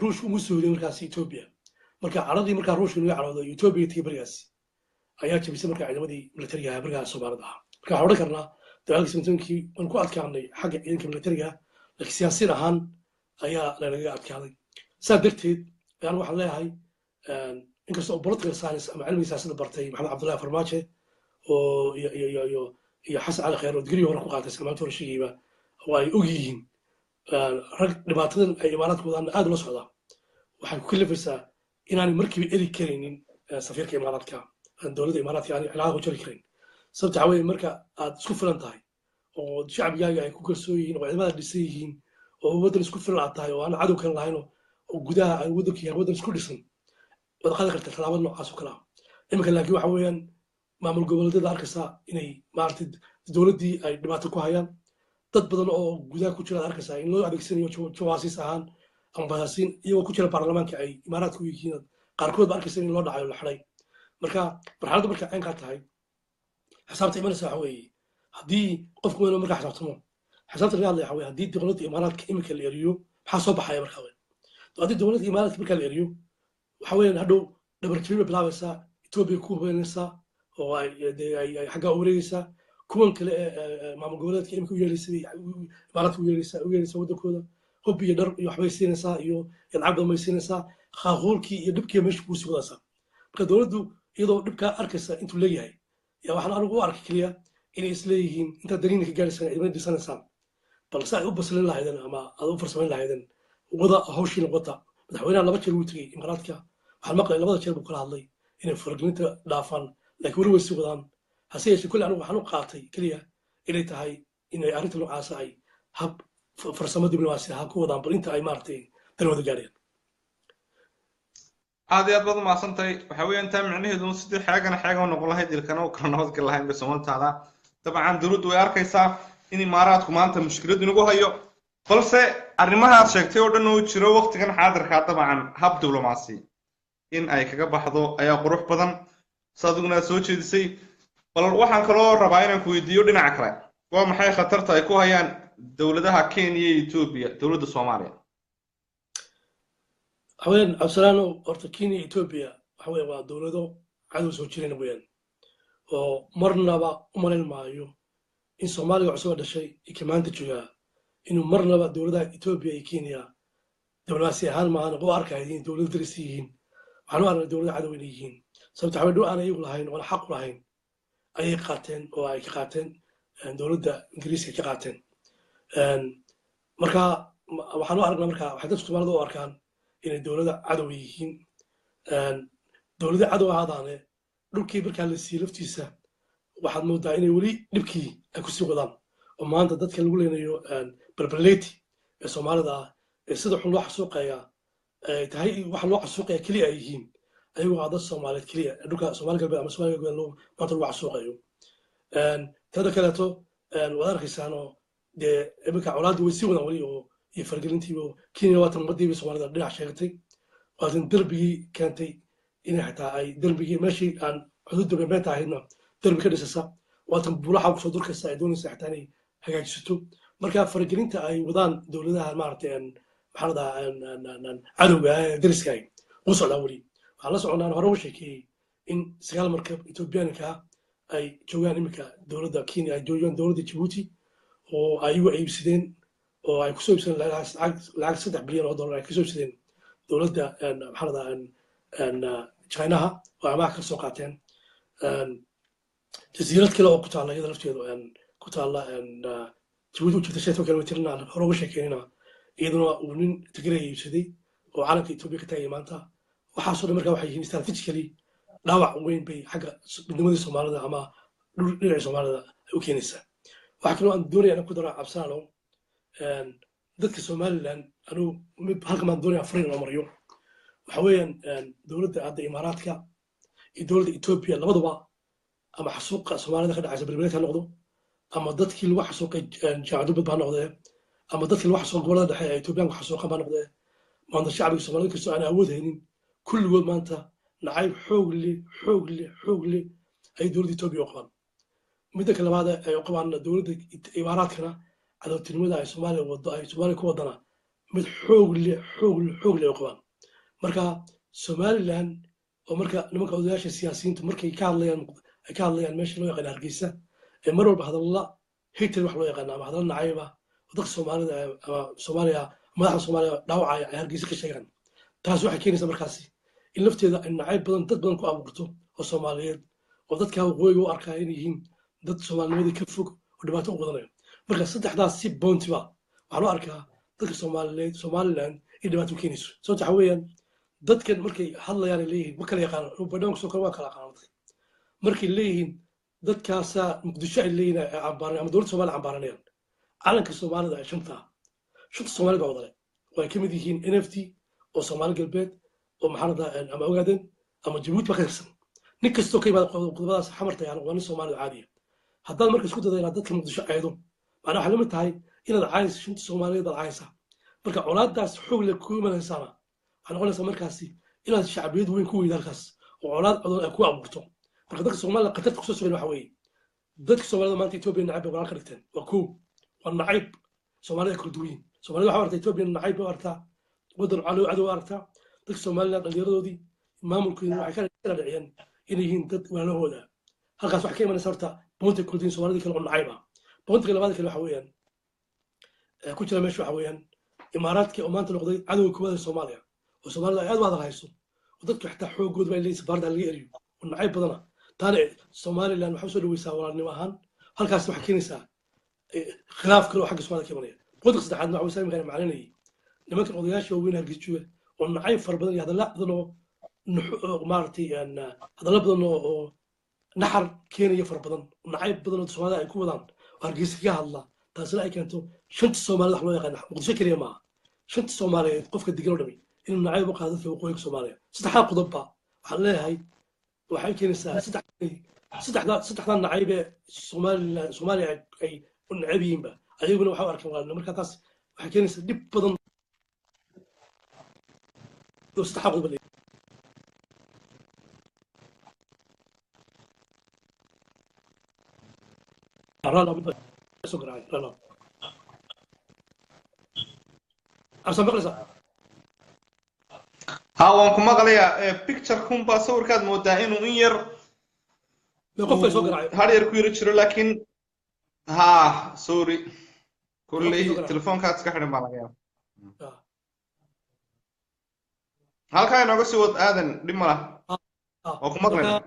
S6: ruushku uma sooday markaasi Ethiopia marka caradii markaa ruushka laga caroodo Ethiopia tii barigaasi ayaa jabisay markaa ciidamadii militariga ah bariga Soomaalida ah marka waxaan odhan karnaa dagaalkii 77kii aan ku adkaanay xagga ciidanka militariga laakiin siyaasad ahaan ayaa lanaga adkaaday saa darteed ayaan waxaan leeyahay inkastoo political science ama cilmiga siyaasadda bartay maxamed cabdullaahi farmaajo oo iyo xasan cali khayr oo digrii hore ku qaatay salmaanto hore sheegayba oo ay og yihiin rag dhibaatadan ay imaaraadku wadaan aad ula socda waxay ku kalifaysaa inaanay markiiba eri karaynin safiirka imaaraadka dowladda imaaraadka aanay cilaaqa ku jari karayn sababta waxaa weeye marka aad isku filan tahay oo shacbigaaga ay ku kalsoon yihiin oo ciidamada dhisan yihiin oo waddan isku filan aad tahay oo aan cadow kale lahayn oo gudaha ay waddanka yahay waddan isku dhisan wad qaadi karta tallaabada noocaas oo kale ah iminka laakiin waxa weeyaan maamul goboleedyada arkaysaa inay maaragtay dowladdii ay dhibaato ku hayaan dad badan oo gudaha ku jira arkaysaa in loo adeegsanayo jawaasiis ahaan ama basaasiin iyagoo ku jira baarlamaanka ay imaaraadku yihiin qaarkood ba arkaysa in loo dhacayo la xidhay marka marxaladdu marka caynkaa tahay xisaabta imanaysa waxa weeye haddii qofku weyno markaa xisaabtamo xisaabta laga hadlaya waxa weeye haddii dowladda imaaraadka iminka la eriyo maxaa soo baxaya markaa weyn haddii dowladda imaaraadka markaa la eriyo waxa weeyaan hadhow dhabarjabin bay bilaabaysaa Ethiopia ku hubeynaysaa oo ay xaggaa u wareegaysaa kuwan kale maamul goboleedka iminka u yeelaysay imaaraadka u yeelaysaa waddankooda hub iyo dhar iyo waxbay siinaysaa iyo lacag badan bay siinaysaa khaaquulkii iyo dhibkii meesha kuu sii wadaysaa marka dowladdu iyadoo dhibkaa arkaysa intuu leeyahay yaa waxaan anigu u arkay keliya inay isleeyihiin intaad dariina ka gaaraysaan idima dhisanaysaan balse ay u baslin lahaydeen ama aad u farsamayn lahaydeen wada hawshiina wada madaxweynaha 2 jeer uu tegey imaaraadka waxaan maqlay 2 jeer buu kala hadlay inay faragelinta dhaafaan laakiin weli way sii wadaan hase yeeshee kulli anigu waxaan u qaatay keliya inay tahay inay arrinta noocaasa ay hab farsamo diblomaasi ha ku wadaan bal inta ay maaragtay dalwada gaadheen
S5: aad iyo aad baad umahadsantahay waxa weeyaan taa micnaheedu sidii xeegan u noqon lahayd dilkana u kala nabadgal lahayn bay Soomaalitada dabcan dowladdu way arkaysaa in imaaraadku maanta mushkilad inagu hayo balse arrimahaas sheegtay oo dhan oo jiro waqtigan xaadirka dabcan hab diblomaasi in ay kaga baxdo ayaa qurux badan saaduguna soo jeedisay bal waxaan kaloo rabaa inaan ku weydiiyo dhinaca kale waa maxay khatarta ay ku hayaan dowladaha Kenya iyo Ethiopia dowladda Soomaaliya
S6: haween absalaano horta Kenya iyo Ethiopia waxa weeye waa dowlado cadow soo jireen weeyaan oo marnaba u malayn maayo in Soomaaliya cusub dhashay ikamaanta jooga inuu marnaba dowladaha Ethiopia iyo Kenya dowladaasi ahaan maahan oo arkayeen dowlad daris yihiin waxaan u aragnaa dowlad cadow inay yihiin sababta waxa weeye aan ayagu lahayn oo xaq u lahayn ayay qaateen oo ay ka qaateen dowladda Ingiriiska ka qaateen marka waxaan u aragnaa marka waxa dadku Soomaalida u arkaan inay dowladda cadow yihiin dowladda cadow ahaadaane dhulkii markaa la siiyey laftiisa waxaad moodaa inay weli dhibkii ay ku sii wadaan oo maanta dadka lagu leenayo balbaleti ee Soomaalida ah ee sida xun loo xasuuqaya ay tahay waxa loo xasuuqaya keliya ay yihiin ayagoo ah dad Soomaaliyeed keliya dhulka Soomaali galbeed ama Soomaaliga galbeed maanta lagu xasuuqayo tada kaleeto wada arkaysaan oo dee iminka colaadii way sii wadaan weli oo iyo fargelintiiba Kenya waa tan ummadii Soomaalida dhinac sheegtay waa tan darbigii keentay inay xataa ay darbigii meeshii aan xuduudda beenta ahaydna darbi ka dhisaysa waa tan buulaha ku soo durkaysa ay doonaysa xataa inay hagaajisato marka fargelinta ay wadaan dowladaha maaragtay maxaa cadowga dariska ay u socdaan weli waxaan la soconaa hore u sheekeeyey in 9 markab Ethiopiaanka ay joogaan iminka dowladda Kenya ay joogaan dowladda Djibouti oo ay ugu iibsadeen oo ay ku soo iibsadeen lacag $3 bilyan ay ku soo iibsadeen dowladda China oo amaah ka soo qaateen jasiirad kale oo ku taala iyada lafteedu ku taala Djibouti u jirta 7 kilomitirna hore uga sheekeynaa iyaduna uu nin Tigray iibsaday oo calanka Ethiopia ka tagay maanta waxaasoo dhan markaa waxay yihiin strategically dhaawac weyn bay xagga midnimadii Soomaalida ama dhinaca Soomaalida u keenaysaa waxa kaloo aan doonaya inaan ku daro cabsanaano dadka somaliland anuu halkan baan doonaya fariin loo mariyo waxa weeyaan dowladda hadda imaaraadka iyo dowladda etoobiya labaduba ama xasuuqa soomaalida ka dhacaysa berberet ha noqdo ama dadkii lagu xasuuqay jaacadubad baa noqdee ama dadkii lagu xasuuqay gobolada dhexe ee etoobiyaanku xasuuqan baa noqdee maanta shacbiga soomaalida kastoo aan awood haynin kulligood maanta nacayb xoog leh ay dowladda etoobiya u qabaan midda ka labaad ay u qabaan dowladda imaaraadkana cadowtinimada ay soomaaliya wado ay soomaaliya ku wadana mid xoog leh u qabaan marka somaliland oo marka nimanka odayaasha siyaasiyiintu markay ka hadlayaan meesha loo yaqaan hargeysa ee mar walba hadalla hater wax loo yaqaan ama hadalla nacayba oo dadka soomaalida ama soomaaliya madaxda soomaaliya dhaawacaya ay hargeysa ka sheegaan taas waxay keenaysaa markaasi in lafteeda ay nacayb badan dad badan ku abuurto oo soomaaliyeed oo dadka waqooyiga u arkaa inay yihiin dad soomaalinimadii ka fog oo dhibaato u badanayo marka saddexdaas si boontiba waxaa loo arkaa dadka somaliland in dhibaato u keenayso sababta waxa weeyaan dadkan markay hadlayaan ay leeyihiin ma kala yaqaano badhaanku soo kale waa kala aqaano dadka markay leeyihiin dadkaasaa muqdisho ay leeyihiin cambaaran ama dowladda soomaaliya cambaaranayaan calanka soomaalida ee shanta soomaalida baa wadale oo ay ka mid yihiin nft oo soomaali galbeed oo maxaanada ama ogaadeen ama jabuuti baa ka tirsan nin kastoo ka yimaada qodobadaas xamarta yani waa nin soomaalida caadiya haddaad marka isku dada inaad dadka muqdisho ceedo macnaa waxay lamid tahay inaad caayaysa shanta soomaaliyeed aad caayaysaa marka colaadaas xoog le ku imanaysaana waxay noqonaysaa markaasi inaad shacbiyad weyn ku weyda halkaas oo colaad codan ay ku abuurto marka dadka soomaalida khatarta kusoo sugan waxa weeye dadka soomaalida maanta etoobiya nacayb bay walaal ka dhigteen waa kow waa nacayb soomaalida kala duwan yihin soomaalida waxa aragtaa etoobiya nacayb bay aragtaa waddan cadow aragtaa dadka somaliland dhallinyaradoodii maamulkoodii waxay ka dhaciyeen inay yihiin dad walaalahooda halkaas waxay ka imanaysa horta boonta kuldiin soomaalidii kale oo nacayb ah boonta labaad kale waxa weeyaan ku jira meesha waxa weeyaan imaaraadka oo maanta noqday cadowga koowaad ee soomaaliya oo soomaalida ay aad u hadal hayso oo dadku xitaa xoogooda bay leeyihiin safaarda laga eriyo oo nacayb badana taana somaliland waxay usoo dhaweysaa walaalnimo ahaan halkaas waxay keenaysaa khilaaf kale oo xagga soomaalida ka imanaya boonta saddexaad waxa weysaan imkaan maclinayay nimankan odayaasha waaweyn hargeysa oo nacayb fara badan iyo hadalla badan oo maaragtay hadalla badan oo naxar keenaya fara badan nacayb badan oo soomaalida ay ku wadaan oo hargeysa kaga hadla taasina ay keento shanta soomaalida wax loo yaqaan muqdisho keliya maaha shanta soomaaliyeed qofka degan oo dhami inuu nacayb u qaado dadka waqooyiga soomaaliya saddexdaa qodobba waxaan leeyahay waxay keenaysaa saddexdaa nacayb ee soomaaliya ay u nacayb yihiinba ayaguna waxay u arkaan walaalnimo marka taas waxay keenaysaa dhib badan oo saddexdaa qodob leeyahay
S5: ها waan ku maqlayaa picture kun baa sawirkaad moodaa inuu in yar har yar ku yaro jiro laakiin ha sorry kulley telefoonkaad iska xidhan baa laga yaaba halkaa inooga sii wad aadan dhib ma lah waa ku maqlaynaa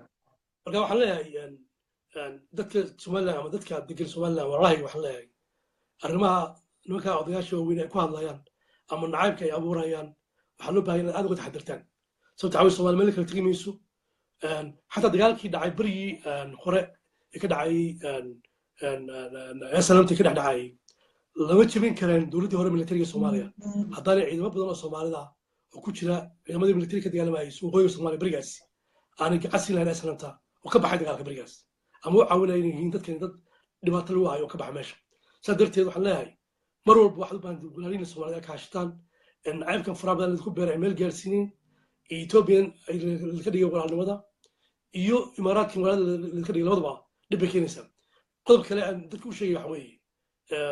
S6: marka waxaan leeyahay dadka somaliland ama dadka degan somaliland walahi waxaan leeyahay arrimaha nimanka odayaasha waaweyn ay ku hadlayaan ama nacaybka ay abuurayaan waxaa loo baahan inaad aad uga taxadirtaan sababta waxaa weye soomaali meel kala tegi mayso xataa dagaalkii dhacay berigii hore ee ka dhacay snmt ka dhex dhacayay lama jebin kareen dowladdii hore militariga soomaaliya haddaana ciidamo badan oo soomaalida oo ku jira ciidamadii militari ka dagaalamayay waqooyiga soomaaliya berigaas aanay gacasin lahayn snmta oo ka baxay dagaalka berigaas ama u caawinaya inay yihiin dadkani dad dhibaato lagu hayo oo ka baxa meesha saa darteed waxaan leeyahay mar walba waxaad u baahan gulaaliina soomaalida ka hashataan nacaybkan faraha badan laydku beeray meel gaarsiinin ethoobiyan laga dhigay walaalnimada iyo imaaraadkan walaalada laga dhigay labadaba dhib bay keenaysaa qodob kale aan dadka u sheegay waxa weeye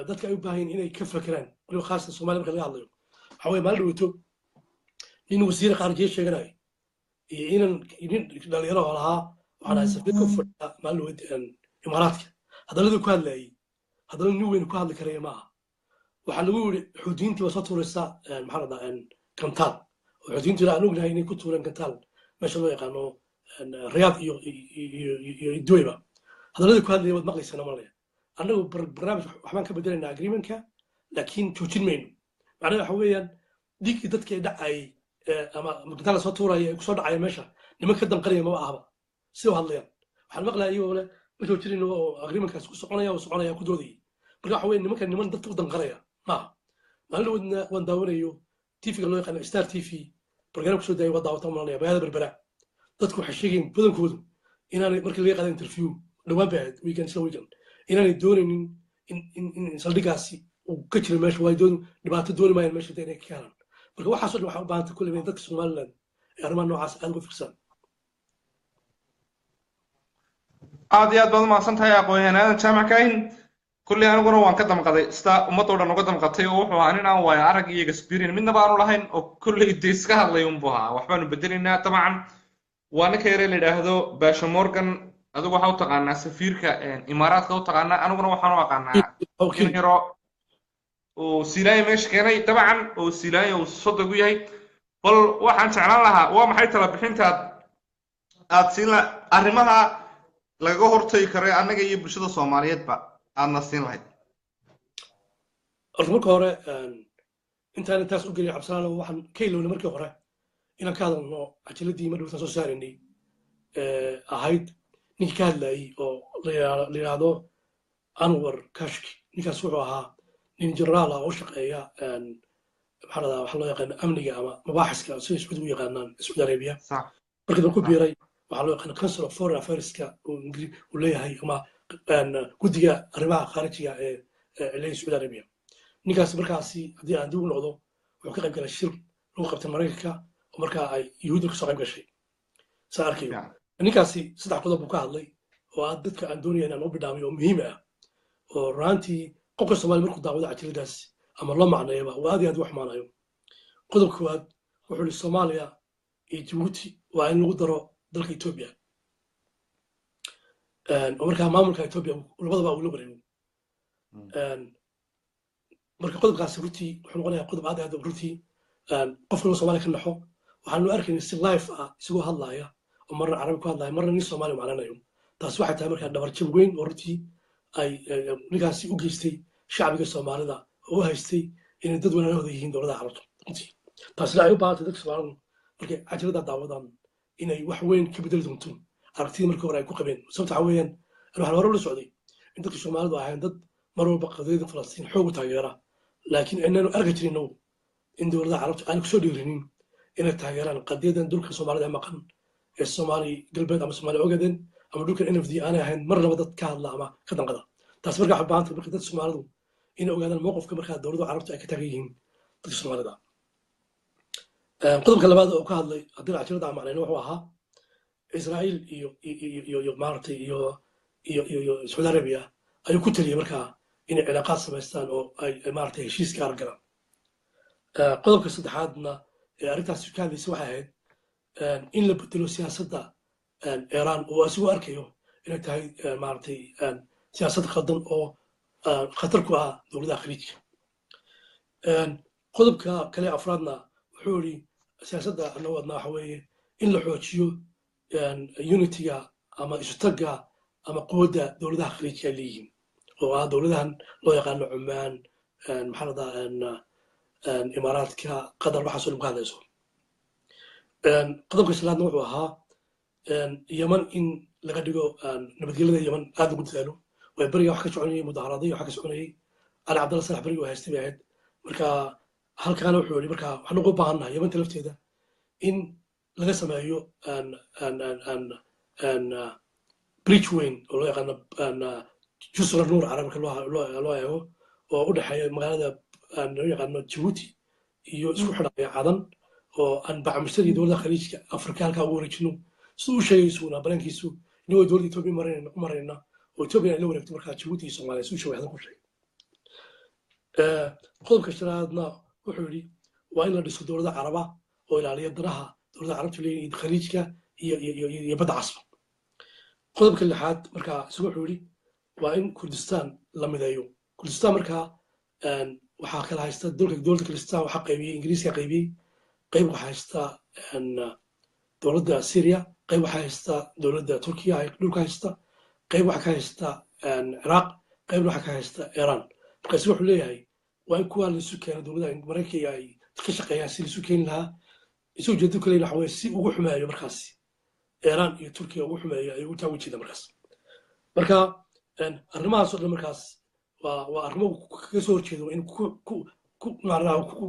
S6: dadka ay u baahan yihiin inay ka fakeraan waliba khaasatan soomaaliya marka laga hadlayo waxa weye maalin dhaweyto nin wasiir qaarjiye sheeganaya iyo nin dhalinyaro oo lahaa waxaan ahay safiirka u fadhiya maalin dhaweyd imaaraadka hadalladii ku hadlayay hadalla nin weyn ku hadli karaya maaha waxaa lagu yiri xuutiyiintii waa soo tuuraysaa maxaa la dhahaa kantaal oo xuutiyiintu aan ognahay inay ku tuureen kantaal meesha loo yaqaano riyaad iyo duwayba hadalladii ku hadlayay waad maqlaysaan malaya annagu barnaamij waxbaan ka bedelaynaa agreementka laakiin joojin mayno macnaha waxa weeyaan dhiiggii dadka ee dhacayay ama kantaal la soo tuuraya ee kusoo dhacaya meesha niman ka danqanaya maba ahaba si u hadlayaan waxaan maqlaya iyagoo le ma joojinayno oo agreementkaas ku soconaya oo soconaya ku doodayay marka waxa weeye nimankan niman dadka u danqanaya maaha maalin wadna waan daawanayo tvga loo yaqaano star tv barnaamij kusoo daayay waa daawata malanaya magaalada berbera dadku waxay sheegayeen badankoodu inaanay markii laga qaada interview dhawaan bay ahayd weekend isla weekend inaanay doonaynin in saldhigaasi uu ka jiro meesha waa dhibaato dooni maayaan meesha inay ka helaan marka waxaasoo dhan waxaa u baahantay kulle dadka somaliland ee arrimaha noocaas aad uga fiirsan
S5: aad iyo aad baad umahadsan tahay aqoon-yahanaadan jaamac kaahin kulley aniguna waan ka damqaday sida ummadoo dhan uga damqatay oo wuxuu ahaa nin aan waayo arag iyo experience midnaba aanu lahayn oo kulley dee iska hadlay unbuu ahaa waxbaanu bedelaynaa dabcan waa ninka yare la yidhaahdo basha morgan adigu waxaa u taqaanaa safiirka imaaraadka u taqaanaa aniguna waxaan u aqaanaa in yaro oo silaayo meesha keenay dabcan oo silaayo uu sodog u yahay bal waxaan jeclaan lahaa waa maxay tala bixintaad aad siin arrimaha lagaga hortagi karo annaga iyo bulshada soomaaliyeedba aadna siin lahayd
S6: horta marka hore intaan intaas u gelin cabsalaano waxaan ka ilowna markii hore inaan ka hadalno cajiladii ma dhowtaan soo saaraynay ahayd ninkii ka hadlayay oo la yidhaahdo anwar kashki ninkaas wuxuu ahaa nin generaal ah oo u shaqeeya maxaa ladaa waxa loo yaqaano amniga ama mabaaxiska sida sacuudi u yaqaanaan sacuudi arabiya markii dan ku biiray waxaa loo yaqaana council of foreign affairska uu leeyahay ama guddiga arrimaha khaarijiga ee leeyahay sacuudi arabiya ninkaas markaasi haddii aan dib u noqdo wuxuu ka qayb galay shir lagu qabtay maraykanka oo markaa ay yuhuudda kasoo qayb gashay saa arkayo ninkaasi 3 qodob buu ka hadlay oo aad dadka aan doonaya inaan u bidhaamiyo oo muhiim ah oo raantii qofka soomaali markuu daawado cajaladaas ama loo macneeyaba waa aad iyo aad u xumaanayo qodob koowaad wuxuu yidhi soomaaliya iyo jabuuti waa in lagu daro dalka etoobiya oo markaa maamulka etoobiya labadaba uu la wareego marka qodobkaasi runtii wuxuu noqonayaa qodob aad iyo aad runtii qofka inuu soomaaliya ka naxo waxaanu arkayna si life ah isagoo hadlaaya oo marna carabi ku hadlaya marna nin soomaali macnanayo taasi waxay tahay markaa dhabarjab weyn oo runtii ay ninkaasi u geystay shacbiga soomaalida oo u haystay inay dad wanaanahooda yihiin dowladaha carabta runtii taasina ay u baahantay dadka soomaalidu markay cajalada daawadaan inay wax weyn ka bedeli doonto aragtidii markii hore ay ku qabeen sababta waxa weeyaan waxaan hore ula socday in dadka soomaalidu ahayn dad mar walba qadiyada falastiin xoog u taageera laakiin aynaanu arki jirin in dowladaha carabta aan kusoo dhiirinin inay taageeraan qadiyadan dhulka soomaalida maqan ee soomaali galbeed ama soomaali ogaden ama dhulkan nfd aanay ahayn marnaba dad ka hadla ama ka danqada taas markaa waxay baahantay marka dadka soomaalidu inay ogaadaan mowqifka markaa dowladaha carabta ay ka taagan yihiin dadka soomaalida qodobka labaad oo ka hadlay haddii cajalada macnayna wuxuu ahaa israa'iil iyo maaragtay iyo sacuudi arabiya ayuu ku taliyey markaa inay cilaaqaad samaystaan oo ay maaragtay heshiis gaar galaan qodobka saddexaadna ee arrintaasi ka hadlaysa waxay ahayd in la bedelo siyaasadda iiraan oo asigu arkayo inay tahay maaragtay siyaasad khaldan oo khatar ku ah dowladaha khaliijka qodobka kale afraadna wuxuu yidhi siyaasadda annagu wadna waxa weeye in la xoojiyo unitiga ama isutagga ama quwadda dowladaha khaliijka ay leeyihiin oo ah dowladahan loo yaqaano cumaan maxaa ladaa imaaraadka qatar waxaasoo dhan ka hadlayso qodobka islaadna wuxuu ahaa yaman in laga dhigo nabadgelyada yaman aad ugu dadaalo way beriga wax ka soconayay mudaharaaday waxa ka soconayay cali cabdalla salax beriga waa haystay bay ahayd marka halkaana wuxuu yidhi marka waxaan ugu baahannahay yamanta lafteeda in laga sameeyo bridge weyn oo loo yaqaano jusra nuur carabka loo eego oo u dhexeeya magaalada loo yaqaano jabuuti iyo isku xidhaya cadan oo aan bacmushtari dowladda khaliijka afrika halkaa ugu wareejino siduu u sheegaysuna balankiisu inagoo dowladda etoobiya u marayna oo etoobiya ay la wareegto markaa jabuuti iyo soomaaliya siduu sheegay hadan ku sheegay qodobka shanaadna wuxuu yidhi waa in la dhiso dowladda caraba oo ilaaliya danaha dowladda carabta leeyihiin khaliijka iyo badda casba qodobka lixaad markaa isagu wuxuu yidhi waa in kurdistaan la mideeyo kurdistaan markaa waxaa kala haysta dowladda kurdistaan waxaa qaybiyey ingiriiska qaybiyey qayb waxaa haysta dowladda syria qayb waxaa haysta dowladda turkiya ay dhulka haysta qayb waxaa ka haysta ciraaq qaybna waxaa ka haysta iiraan marka isagu wuxuu leeyahay waa in kuwaa laisu keeno dowladaha maraykanka ay ka shaqeeyaan si laisu keeni lahaa isu ujeedo kale waxa weye si ugu xumeeyo markaasi iiraan iyo turkiya ugu xumeeyo ay ugu taawi jeeda markaas marka arrimahaasoo dhan markaas waa arrimo kaga soo horjeedo in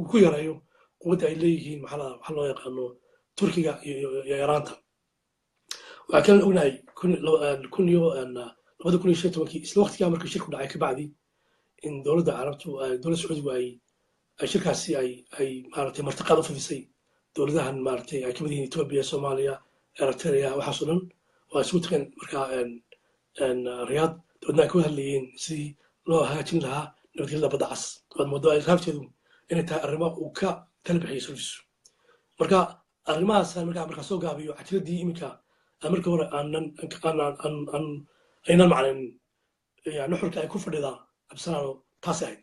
S6: ku yareeyo quwadda ay leeyihiin maxaa loo yaqaano turkiga iyo iiraanta waxaa kalena ognahay 2015 isla waqtigaa markii shirku dhacay kabacdi in dowladda carabtu dowladda sacuudigu ay shirkaasi ay maaragtay martiqaad u fidisay dowladahan maaragtay ay kamid yihiin etoobiya soomaaliya eritrea waxaasoo dhan waa isugu tageen markaa riyaad dabeedna ay ka hadlayeen sidii loo hagaajin lahaa nabadgelyada badda cas waad moodo ay raabteedu inay tahay arrimo uu ka tala bixiyo sulfisu marka arrimahaas markaa soo gaabiyo cajiradii iminka markii hore aynan macnayn nuxurka ay ku fadhidaa absanaano taasi ahayd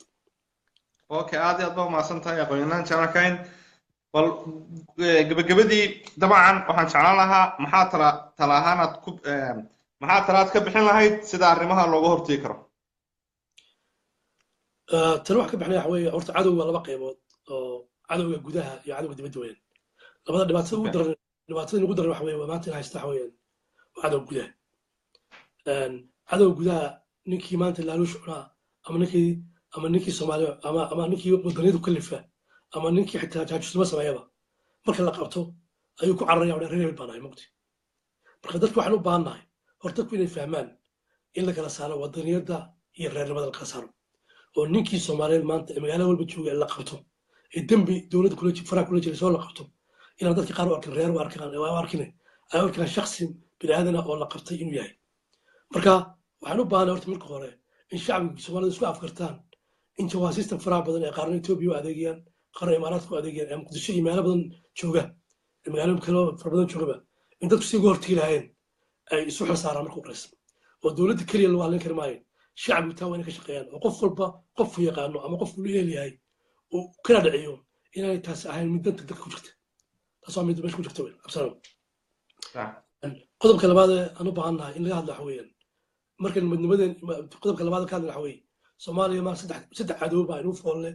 S5: okay aad iyo aad baa umahadsan tahay aqoon-yahanaan jaamakayn bal gabagabadii dabcan waxaan jeclaan lahaa maxaa tala ahaanaad maxaa talaad ka bixin lahayd sida arrimaha looga hortegi karo
S6: tani wax ka bixinaya waxa weeye horta cadowga laba qaybood oo cadowga gudaha iyo cadowga dibadda weeyaan labada dhibaatada ugu daran waxa weeye waa maanta in haysta waxa weeyaan waa cadowga gudaha cadowga gudaha ninkii maanta laaluush cunaa ama ninkii soomaaliya ama ninkii wadaniyadu kalifa ama ninkii xitaa jaajusnimo sameeyaba marka la qabto ayuu ku cararaya reer hebel baan ahay mugti marka dadku waxaan u baahannahay horta dadku inay fahmaan in la kala saaro wadaniyadda iyo reernimada la kala saaro oo ninkii soomaaliyeed maanta ee magaalo walba jooga la qabto ee dembi dowladda faraha kula jiray soo la qabto inaan dadka qaar u arkin reer u arkaan shaksi biniaadana oo la qabtay inuu yahay marka waxaan u baahanay horta marka hore in shacbiga soomaalida isku afkartaan in jawaasiista faraha badan ee qaarna etoobiya u adeegayaan qaarna imaaraadka u adeegayaan ee muqdisho iyo meelo badan jooga magaalo kale fara badan joogaba in dadku si uga hortegi lahayn ay isu xilsaaraan marka horeysa oo dowladda keliya lagu hadlin kari maayo shacbigu taa waa inay ka shaqeeyaan oo qof walba qofku yaqaano ama qofku lu leeyahay uu kala dhiciyo inaanay taasi ahayn mid danta dadka ku jirta taas waa mid meesha ku jirta weyn absalaam qodobka labaad ee aan u baahannahay in laga hadlo waxa weeyaan markan midnimadeen qodobka labaad ka hadlo waxa weeye soomaaliya ma saddex cadow baa inuu foolle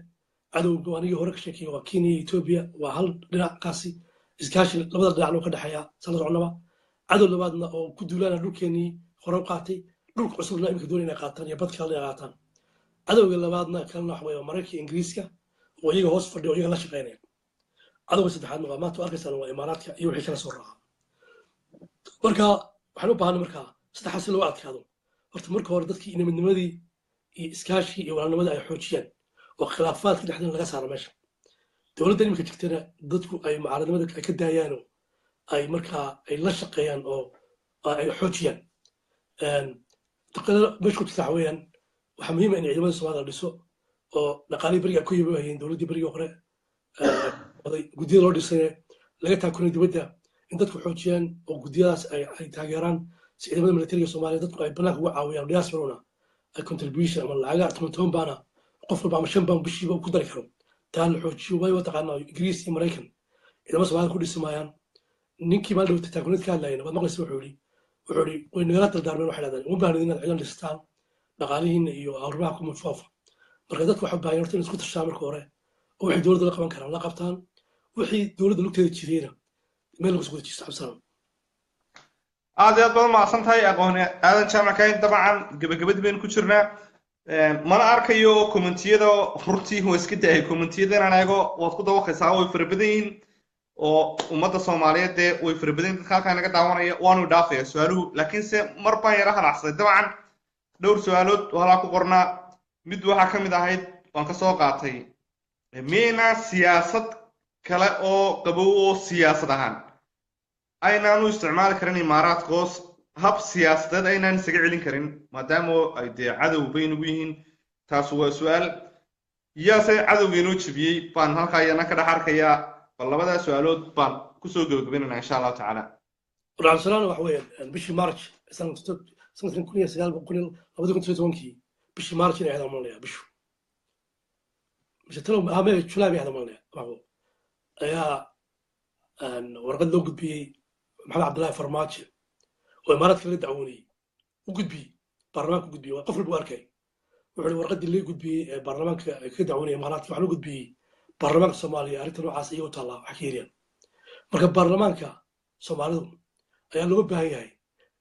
S6: cadowga anigii hore ka sheekayay waa kenya iyo etoobiya waa hal dhinackaasi iskaashi labada dhinacna uu ka dhexeeya sala soconnaba cadow labaadna oo ku duulaana dhulkeenii hore u qaatay dhulka cusubna iminka doonay inay qaataan iyo bad kale inay qaataan cadowga labaadna kalena waxa weeye maraykanka ingiriiska oo iyaga hoos fadhiya oo iyaga la shaqeynaya cadowga saddexaadna waa maanta arkaysaan waa imaaraadka iyo wixii kala soo raaca marka waxaan u baahanay markaa saddexaas si loo adkaado horta marka hore dadkii midnimadii iyo iskaashii iyo walaalnimadii ay xoojiyaan oo khilaafaadka dhexdeeda laga saaro meesha dowladda iminka jirtana dadku ay mucaaradnimada ay ka daayaan oo ay markaa ay la shaqeeyaan oo ay xoojiyaan meesha ku jirta waxa weeyaan waxaa muhiim ah in ciidamada soomaalida la dhiso oo dhaqaalihii beriga ku yimaayeen dowladdii berigii hore guddiyada loo dhisay laga taakunay dibadda in dadku xoojiyaan oo guddiyadaas ay taageeraan si ciidamada militariga soomaaliya dadku ay bannaanka uga caawiyaan diasporana ay contribution ama lacaga 10 baana qof walba ama 5 baan bishiiba ku dari karo taa la xoojiyo way wataqaanaa ingiriis iyo maraykan ciidamada soomaalida ku dhisimayaan ninkii maal dhawta taakunid ka hadlayna waad maqlaysa wuxuu yidhi way nagala dardaarmeen waxay dhahdeen uma baahnid inaad ciidan dhistaan dhaqaalihiina iyo arrimaha ku mufaafa marka dadku waxay baahan horta in isku tashaan marka hore oo wixii dowladda la qaban karaan la qabtaan wixii dowladda lugteeda jirayna meel lagu soo dejisto absalaam
S5: aad iyo aad baad umahadsan tahay aqoon aadan jaamakayn dabcan gabagabadii baynu ku jirnaa mana arkayo commentiyada rurtii waa iska daayay commentiyada inaan eego waad ku dawaqaysaa way fara badan yihiin oo ummadda soomaaliyeed dee way fara badan dadka halkaa naga daawanaya waanu dhaafaya su-aaluhu laakiinse mar baan yara halacsaday dabcan dhowr su-aalood oo halaa ku qornaa mid waxaa ka mid ahayd waan ka soo qaatay miyayna siyaasad kale oo qabow oo siyaasad ahaan aynaan u isticmaali karin imaaraadkoos hab siyaasadeed aynaan isaga celin karin maadaama ay dee cadow baynugu yihiin taasu waa su-aal yaase cadowga inoo jebiyey baan halkaa iyana ka dhex arkayaa bal labadaa su-aalood baan kusoo gabagabaynayna insha allahu tacaala
S6: cabdisalaan waxa weeyaan bishii march sanadkan 2019 bishii march inay ahayd malaya bishu mise talow ahmee julaay bay ahayd malaya ayaa warqad loo gudbiyey maxamed cabdullaahi farmaajo oo imaaraadka la dacwoonayey u gudbiyey baarlamaanka u gudbiyey waa qof walba u arkay wuxuu warqaddii laga gudbiyey ee baarlamaanka ay ka dacwoonayay imaaraadka waxaa loo gudbiyey baarlamaanka soomaaliya arrinta noocaas iyaga u taallaa wax ka yeeriyaan marka baarlamaanka soomaalidu ayaa looga baahan yahay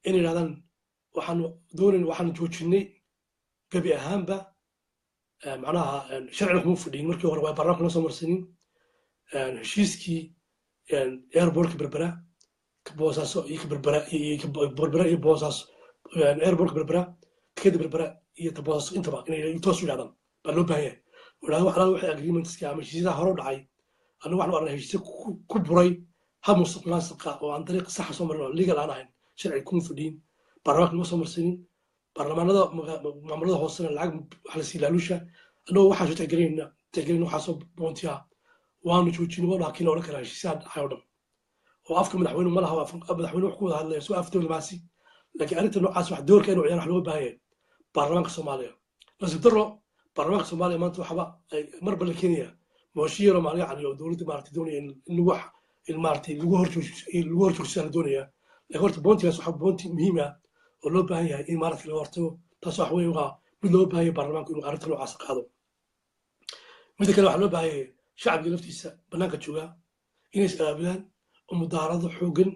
S6: in yidhahdaan waxaanu doonayn waxaanu joojinay gebi ahaanba معناها شرعنا كمو فدين مركي هore waa barnaamij la soo marsanin heshiiskii airport berbera ka boosaaso iyo berbera iyo boosaaso airport berbera tikada berbera iyo ta boosaaso intaba inay toos u yidhahdaan baa loo baahan yahay walaal waxay agreementska ama heshiisyada hore u dhacay anigu waxaan u aragnay heshiisyo ku buray hab musuqmaasuqa oo aan dariiq sax soo marin oo legal aan ahayn sharci kuma fadhiin barnaamij ma soo marsanin baarlamaanada maamulada hoosena lacag waxa la sii laalusha anoo waxaa soo tixgelin waxaa soo boontiya waanu joojin waa laakiin oo kala heshiisyaad dhacay oo dhan oo afka madaxweynuhu ma laha madaxweynuhu wax ku wada hadlaya soo afta diblomaasi laakiin arrinta noocaas wax doorka inuu ciyaar wax loo baahan yahay baarlamaanka soomaaliya nasiib darro baarlamaanka soomaaliya maanta waxba ay marba la keenaya mooshiyo maaliya caniyo dowladda maartay doonaya in wax in maartay lagu horjoogsiyo la doonaya laakiin horta boontigaas waxa boonti muhiim ah oo loo baahan yahay in maartay laga hortago taas wax weyn waa mid loo baahan yahay baarlamaanku inuu arrinta noocaas qaado midda kale waxaa loo baahan yahay shacabka laftiisa bannaanka jooga inay is-aabilaan oo mudaharado xoogan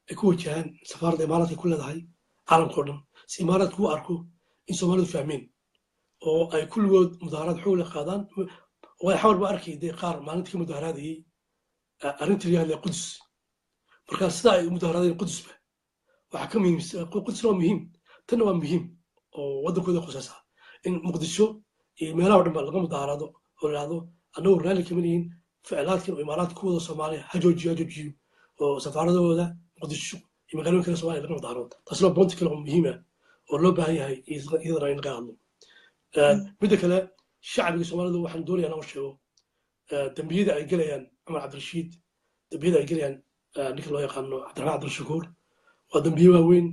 S6: ay ku wajahaan safaaradda imaaraadka ku leedahay caalamka oo dhan si imaaraadku u arko in soomaalidu fahmeen oo ay kulligood mudaharad xoog la qaadaan way xawar ba arkay dee qaar maalintii ka mudaharaadayay arrintii la hadlaya qudus markaa sida ay mudaharaadeen qudusba waxaa ka muhiimsan qudusna waa muhiim tanna waa muhiim oo waddankooda khusaysa in muqdisho iyo meelaha oo dhan ba laga mudaharado oo la yidhahdo annagoo raalli kama nihin ficlaadkan oo imaaraadka ku wada soomaaliya ha joojiyo oo safaaradooda muqdisho iyo magaalooyin kale soomaaliya laga mudaharado taasna waa boonti kale oo muhiim ah oo loo baahan yahay iyadana in laga hadlo midda kale shacbiga soomaalidu waxaan doonayaa inaan sheego dambiyada ay gelayaan cumar cabdirashiid dambiyada ay gelayaan ninka loo yaqaano cabdiraxmaan cabdirashakuur waa dambiye waaweyn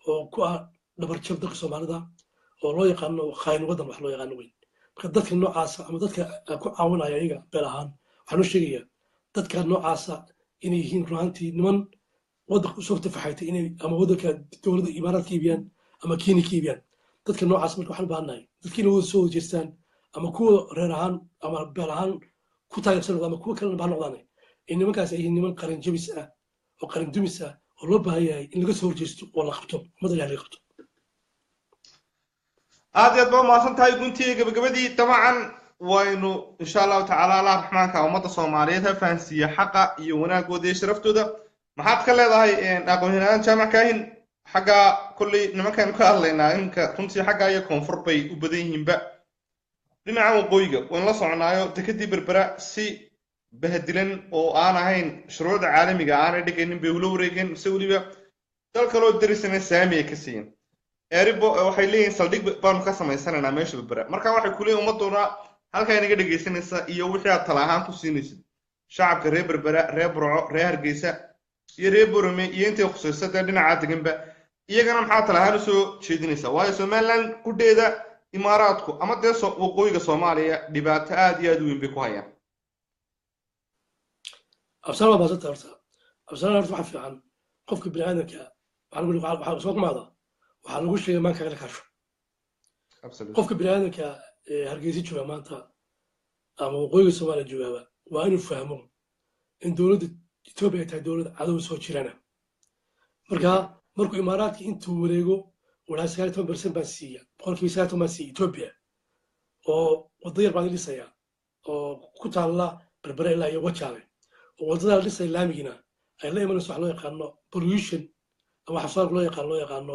S6: oo ku ah dhabarjab dadka soomaalida oo loo yaqaano khaayin waddan wax loo yaqaano weyn marka dadka noocaasa ama dadka ku caawinaya iyaga beel ahaan waxaan u sheegayaa dadka noocaasa inay yihiin runaantii niman waddanka usoo tafaxaytay inay ama waddanka dowladda imaaraadka iibiyaan ama kenya ka iibiyaan dadka noocaas marka waxaan u baahannahay dadka inay wada soo wajeestaan ama kuwa reer ahaan ama beel ahaan ku taageersan noqdaan ama kuwa kalena baa noqdaan in nimankaas ay yihiin niman qaran jabis ah oo qaran dumis ah oo loo baahan yahay in laga soo horjeesto oo la qabto ummadda ilaah laga qabto
S5: aad iyo aad baa umahadsan tahay guntiga gabagabadii dabcan waynu insha allahu tacaala allah raxmaanka ummadda soomaaliyeed ha fahansiiya xaqa iyo wanaagooda iyo sharaftooda maxaad ka leedahay aqoon-yahanaan jaamac kaahin xagga kolley nimankaanu ka hadlaynaa iminka runtii xagga iyo koonfur bay u badan yihiinba dhinaca waqooyiga waynu la soconaayo dekadii berbera si bahadilan oo aan ahayn shuruucda caalamiga aanay dhigaynin bay ula wareegeen mise weliba dal kaloo darisana saami ay ka siiyeen eeribo waxay leeyihiin saldhig baanu ka samaysanaynaa meesha berbera marka waxay ku leeyihin ummaduna halkaa inaga dhegaysanaysa iyo wixii aad tala ahaan ku siinaysid shacabka reer berbera reer burco reer hargeysa iyo reer borome iyo intay khusayso dee dhinacaa deganba iyagana maxaa tala ahaan usoo jeedinaysaa waayo somaliland qudheeda imaaraadku ama dee waqooyiga soomaaliya dhibaato aad iyo aad u weyn bay ku hayaan
S6: absaan waa baasanta horta absaan horta waxa fiican qofka bini aadamka waxaa soo kumaada waxaa lagu sheegay maanka kala kaasho qofka bini aadamka hargeysa jooga maanta ama waqooyiga soomaaliya joogaaba waa inuu fahmo in dowladda etoobiya ay tahay dowlad cadow soo jirana marka markuu imaaraadka intuu wareego walaa 19% baan siiya boqolkiiba 19 baan siiya etoobiya oo waddo yar baan dhisaya oo ku taalla berbera ilaa iyo wajaale oo waddada la dhisay laamigina ay la imanayso wax loo yaqaano pollution ama xasaar loo yaqaano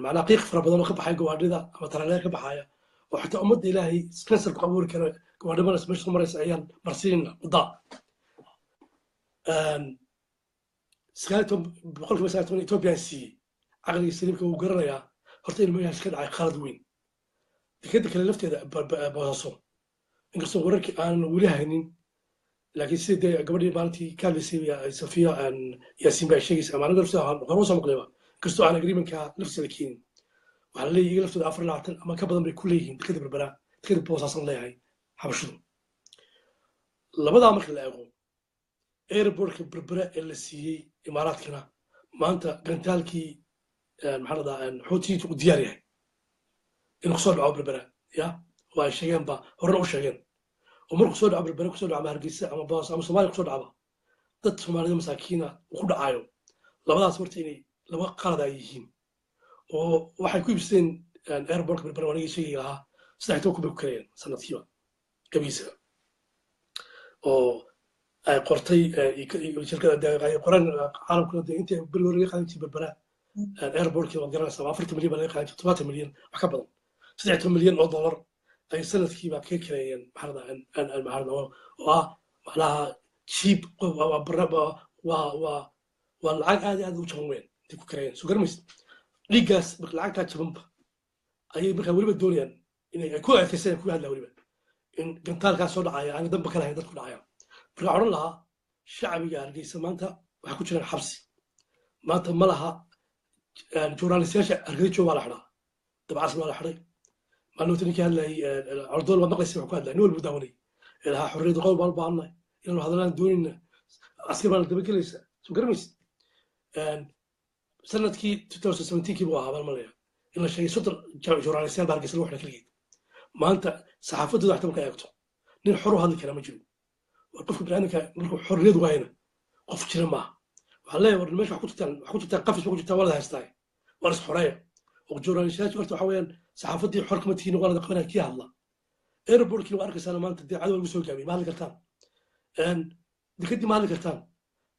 S6: macnaa qiiq fara badan oo ka baxaya gawaadhida ama taraleer ka baxaya oo xitaa ummadda ilaahay kansar ku abuuri kara gawaadhi maras meesha ku maraysa ayaan marsiinna wadda boqolkiiba 19 etoobiyaan siiyey caqliga saliimka wuu garanayaa horta in meeshaas ka dhacay khalad weyn dekeda kale lafteeda boosaso inkastoo wararkii aanan weli haynin laakiin sida dee gabadhii maalintii ka hadlaysay safiya yaasiin baa sheegaysa ama aniga lafteeda hore usoo maqlayba inkastoo aan agreementka laftiisa la keenin waxaa la leeyahay iyaga laftooda 24 ama ka badan bay ku leeyihiin dekeda berbera dekeda boosaasan leeyahay xabashidu labadaa marka la eego airportka berbera ee la siiyey imaaraadkana maanta gantaalkii maxaa la dhahaa xoutiyiintu u diyaar yahay inuu kusoo dhaco berbera ya oo ay sheegeenba horena u sheegeen oo markuu soo dhaco berbera kusoo dhaco ama hargeysa ama boos ama soomaaliya kusoo dhacba dad soomaalida masaakiina uu ku dhacayo labadaas horta inay laba qalad ay yihiin oo waxay ku ibsadeen airportka berbera wanigii sheegi lahaa saddex ku bay ku karayeen sanadkiiba gabiisa oo ay qortay shirkada ay qoran caalamkuna dee intii beri hore laga qaadan jiray berbera airportkii waad garanaysaa 40 milyan baa laga qaadan jiray 70 milyan wax ka badan 60 milyan oo dollar ay sanadkiiba ka kareeyeen maxarada oo ah macnaha cheap waa lacag aad u jaban weyn intay ku kareeyeen soo garmaysid dhiiggaas lacagtaa jabanba ayay markaa weliba doonayaan inay ku adkaystaan ku hadlaa weliba in gantaalkaas soo dhacaya aan damba ka lahayn dadku dhacaya marka odhan lahaa shacbiga hargeysa maanta waxaa ku jiraan xabsi maanta ma laha journalistayaasha hargeysa jooga la xidhaa dabcas waa la xidhay maalinta ninkii hadlayay cordool waa maqlaysa wax ku hadlaya nin walbu daawanay ilaha xorriyadda qodob baan baahannahay inaanu hadallaan doonayna askar baana dabagelaysa soo garamaysid sanadkii 2017kii buu ahaa baan malaya in la sheegay 30 journalistayaal baa hargeysa lagu xidhay keligeed maanta saxaafaddooda waxta marka eegto nin xor u hadli kara ma jiro qofka biniaadamka markuu xorriyad waayna qof jira maaha waxaa leeyahay war meesha wax ku jirtaan qafis ba ku jirtaan walada haystaa waa is xoreeya oo journalistayaasha horta waxa weeyaan saxaafaddii xor kama tihiin walada qabanaya kii hadla airportkii waa arkaysaana maanta dee cadow lagu soo gaabiyey ma hadli kartaan dekadii ma hadli kartaan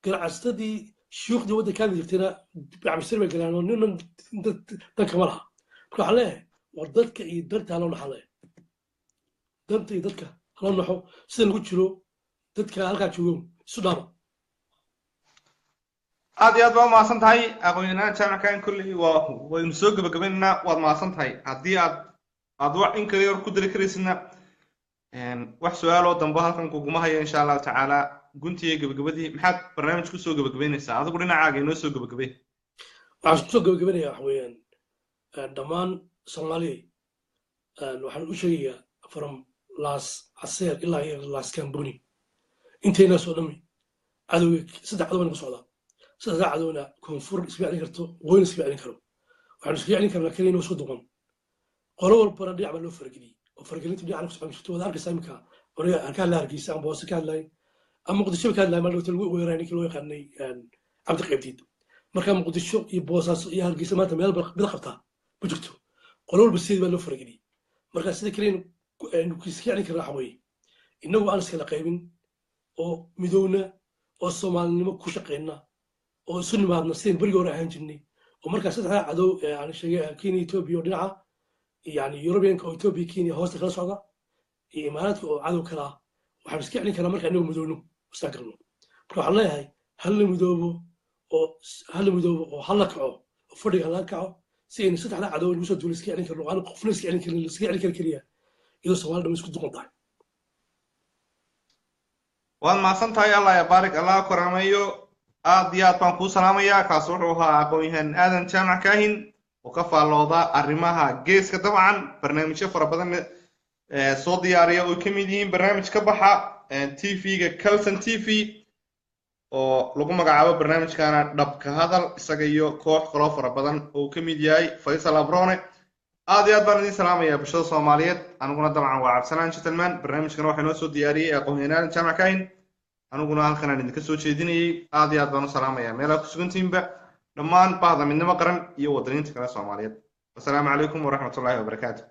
S6: ganacsatadii shuyuukhdii waddankaada jirtayna bacbisir bay galaan oo ninan danka ma laha marka waxaa leeyahay war dadka iyo danta haloo naxalaya danta iyo dadka haloo naxo sida lagu jiro dadka halkaa joogo isu dhaama
S5: aad iyo aad baa umahadsan tahay aqoon-yahanada jaamackan kolley waynu soo gebagabaynaynaa waad mahadsan tahay haddii aad wax in kale hor ku dari karaysidna wax su-aaloo dambe halkan kuguma hayo insha allahu tacaala guntiga gebagabadii maxaad barnaamij kusoo gebagabaynaysaa adigu dhinacaaga inoo soo gebagabay
S6: waxaan kusoo gebagabaynaya wax weeyaan dhammaan soomaaliya waxaan u sheegayaa from laas caseer ilaa iyo laas kambuni intaynaas oo dhami cadowga saddex cadow nagu socdaa saddex cadowna koonfur iska celin karto waqooyina iska celin karo waxaanu iska celin karnaa keliya inuu soo duqan qolo walbana dhinac baa loo farageliyey oo faragelintu dhinaca ku socon jirto waad arkaysaa iminka aniga aan ka hadlay hargeysa aan boose ka hadlay ama muqdisho ka hadlay maalin lagu weeraray ninkii loo yaqaanay cabdi qaybdiid marka muqdisho iyo boosaaso iyo hargeysa maanta meel bida qabtaa ma jirto qolo walba sideed baa loo farageliyey marka sida keliya iska celin karnaa waxa weeye innagu aan iskala qaybin oo midowna oo soomaalinimo ku shaqeyna oo isu nimaadna sideen berigii hore ahaan jirnay oo markaa saddexdaa cadow aan sheegay kenya etoobiya oo dhinaca yani yurubiyanka oo etoobiya kenya hoosta kala socda iyo imaaraadka oo cadow kala ah waxaan iska celin karnaa marka inagu midowno istaan karno marka waxaan leeyahay hala midoobo oo hala kaco oo fadhiga hala kaco si aynu saddexdaa cadow lagu soo duula iska celin karno aan qofna iska celin karin iska celin kara keliya iyadoo soomaali dhama isku duqan tahay
S5: waad mahadsan tahay allah ya baarik allah koraameeyo aad iyo aad baan kuu salaamayaa kaas wuxuu ahaa aqoon-yahan aadan jaamac kaahin oo ka faallooda arrimaha geeska dabcan barnaamijyo fara badan soo diyaariya oo ka mid yihiin barnaamij ka baxa tv-ga calson t v oo lagu magacaabo barnaamijkana dhabka hadal isaga iyo koox kaloo fara badan oo ka mid yahay faysal abrone aad iyo aad baan idin salaamayaa bulshada soomaaliyeed aniguna dabcan waa cabdisalaan gentleman barnaamijkana waxaa noo soo diyaariyey aqoon-yahan aadan jaamac kaahin aniguna halkan aan idinka soo jeedinayay aad iyo aad baan u salaamayaa meelaha ku sugantihiinba dhammaan bahda midnimo qaran iyo wadaniinta kale soomaaliyeed wasalaamu calaykum waraxmatullaahi wabarakaatu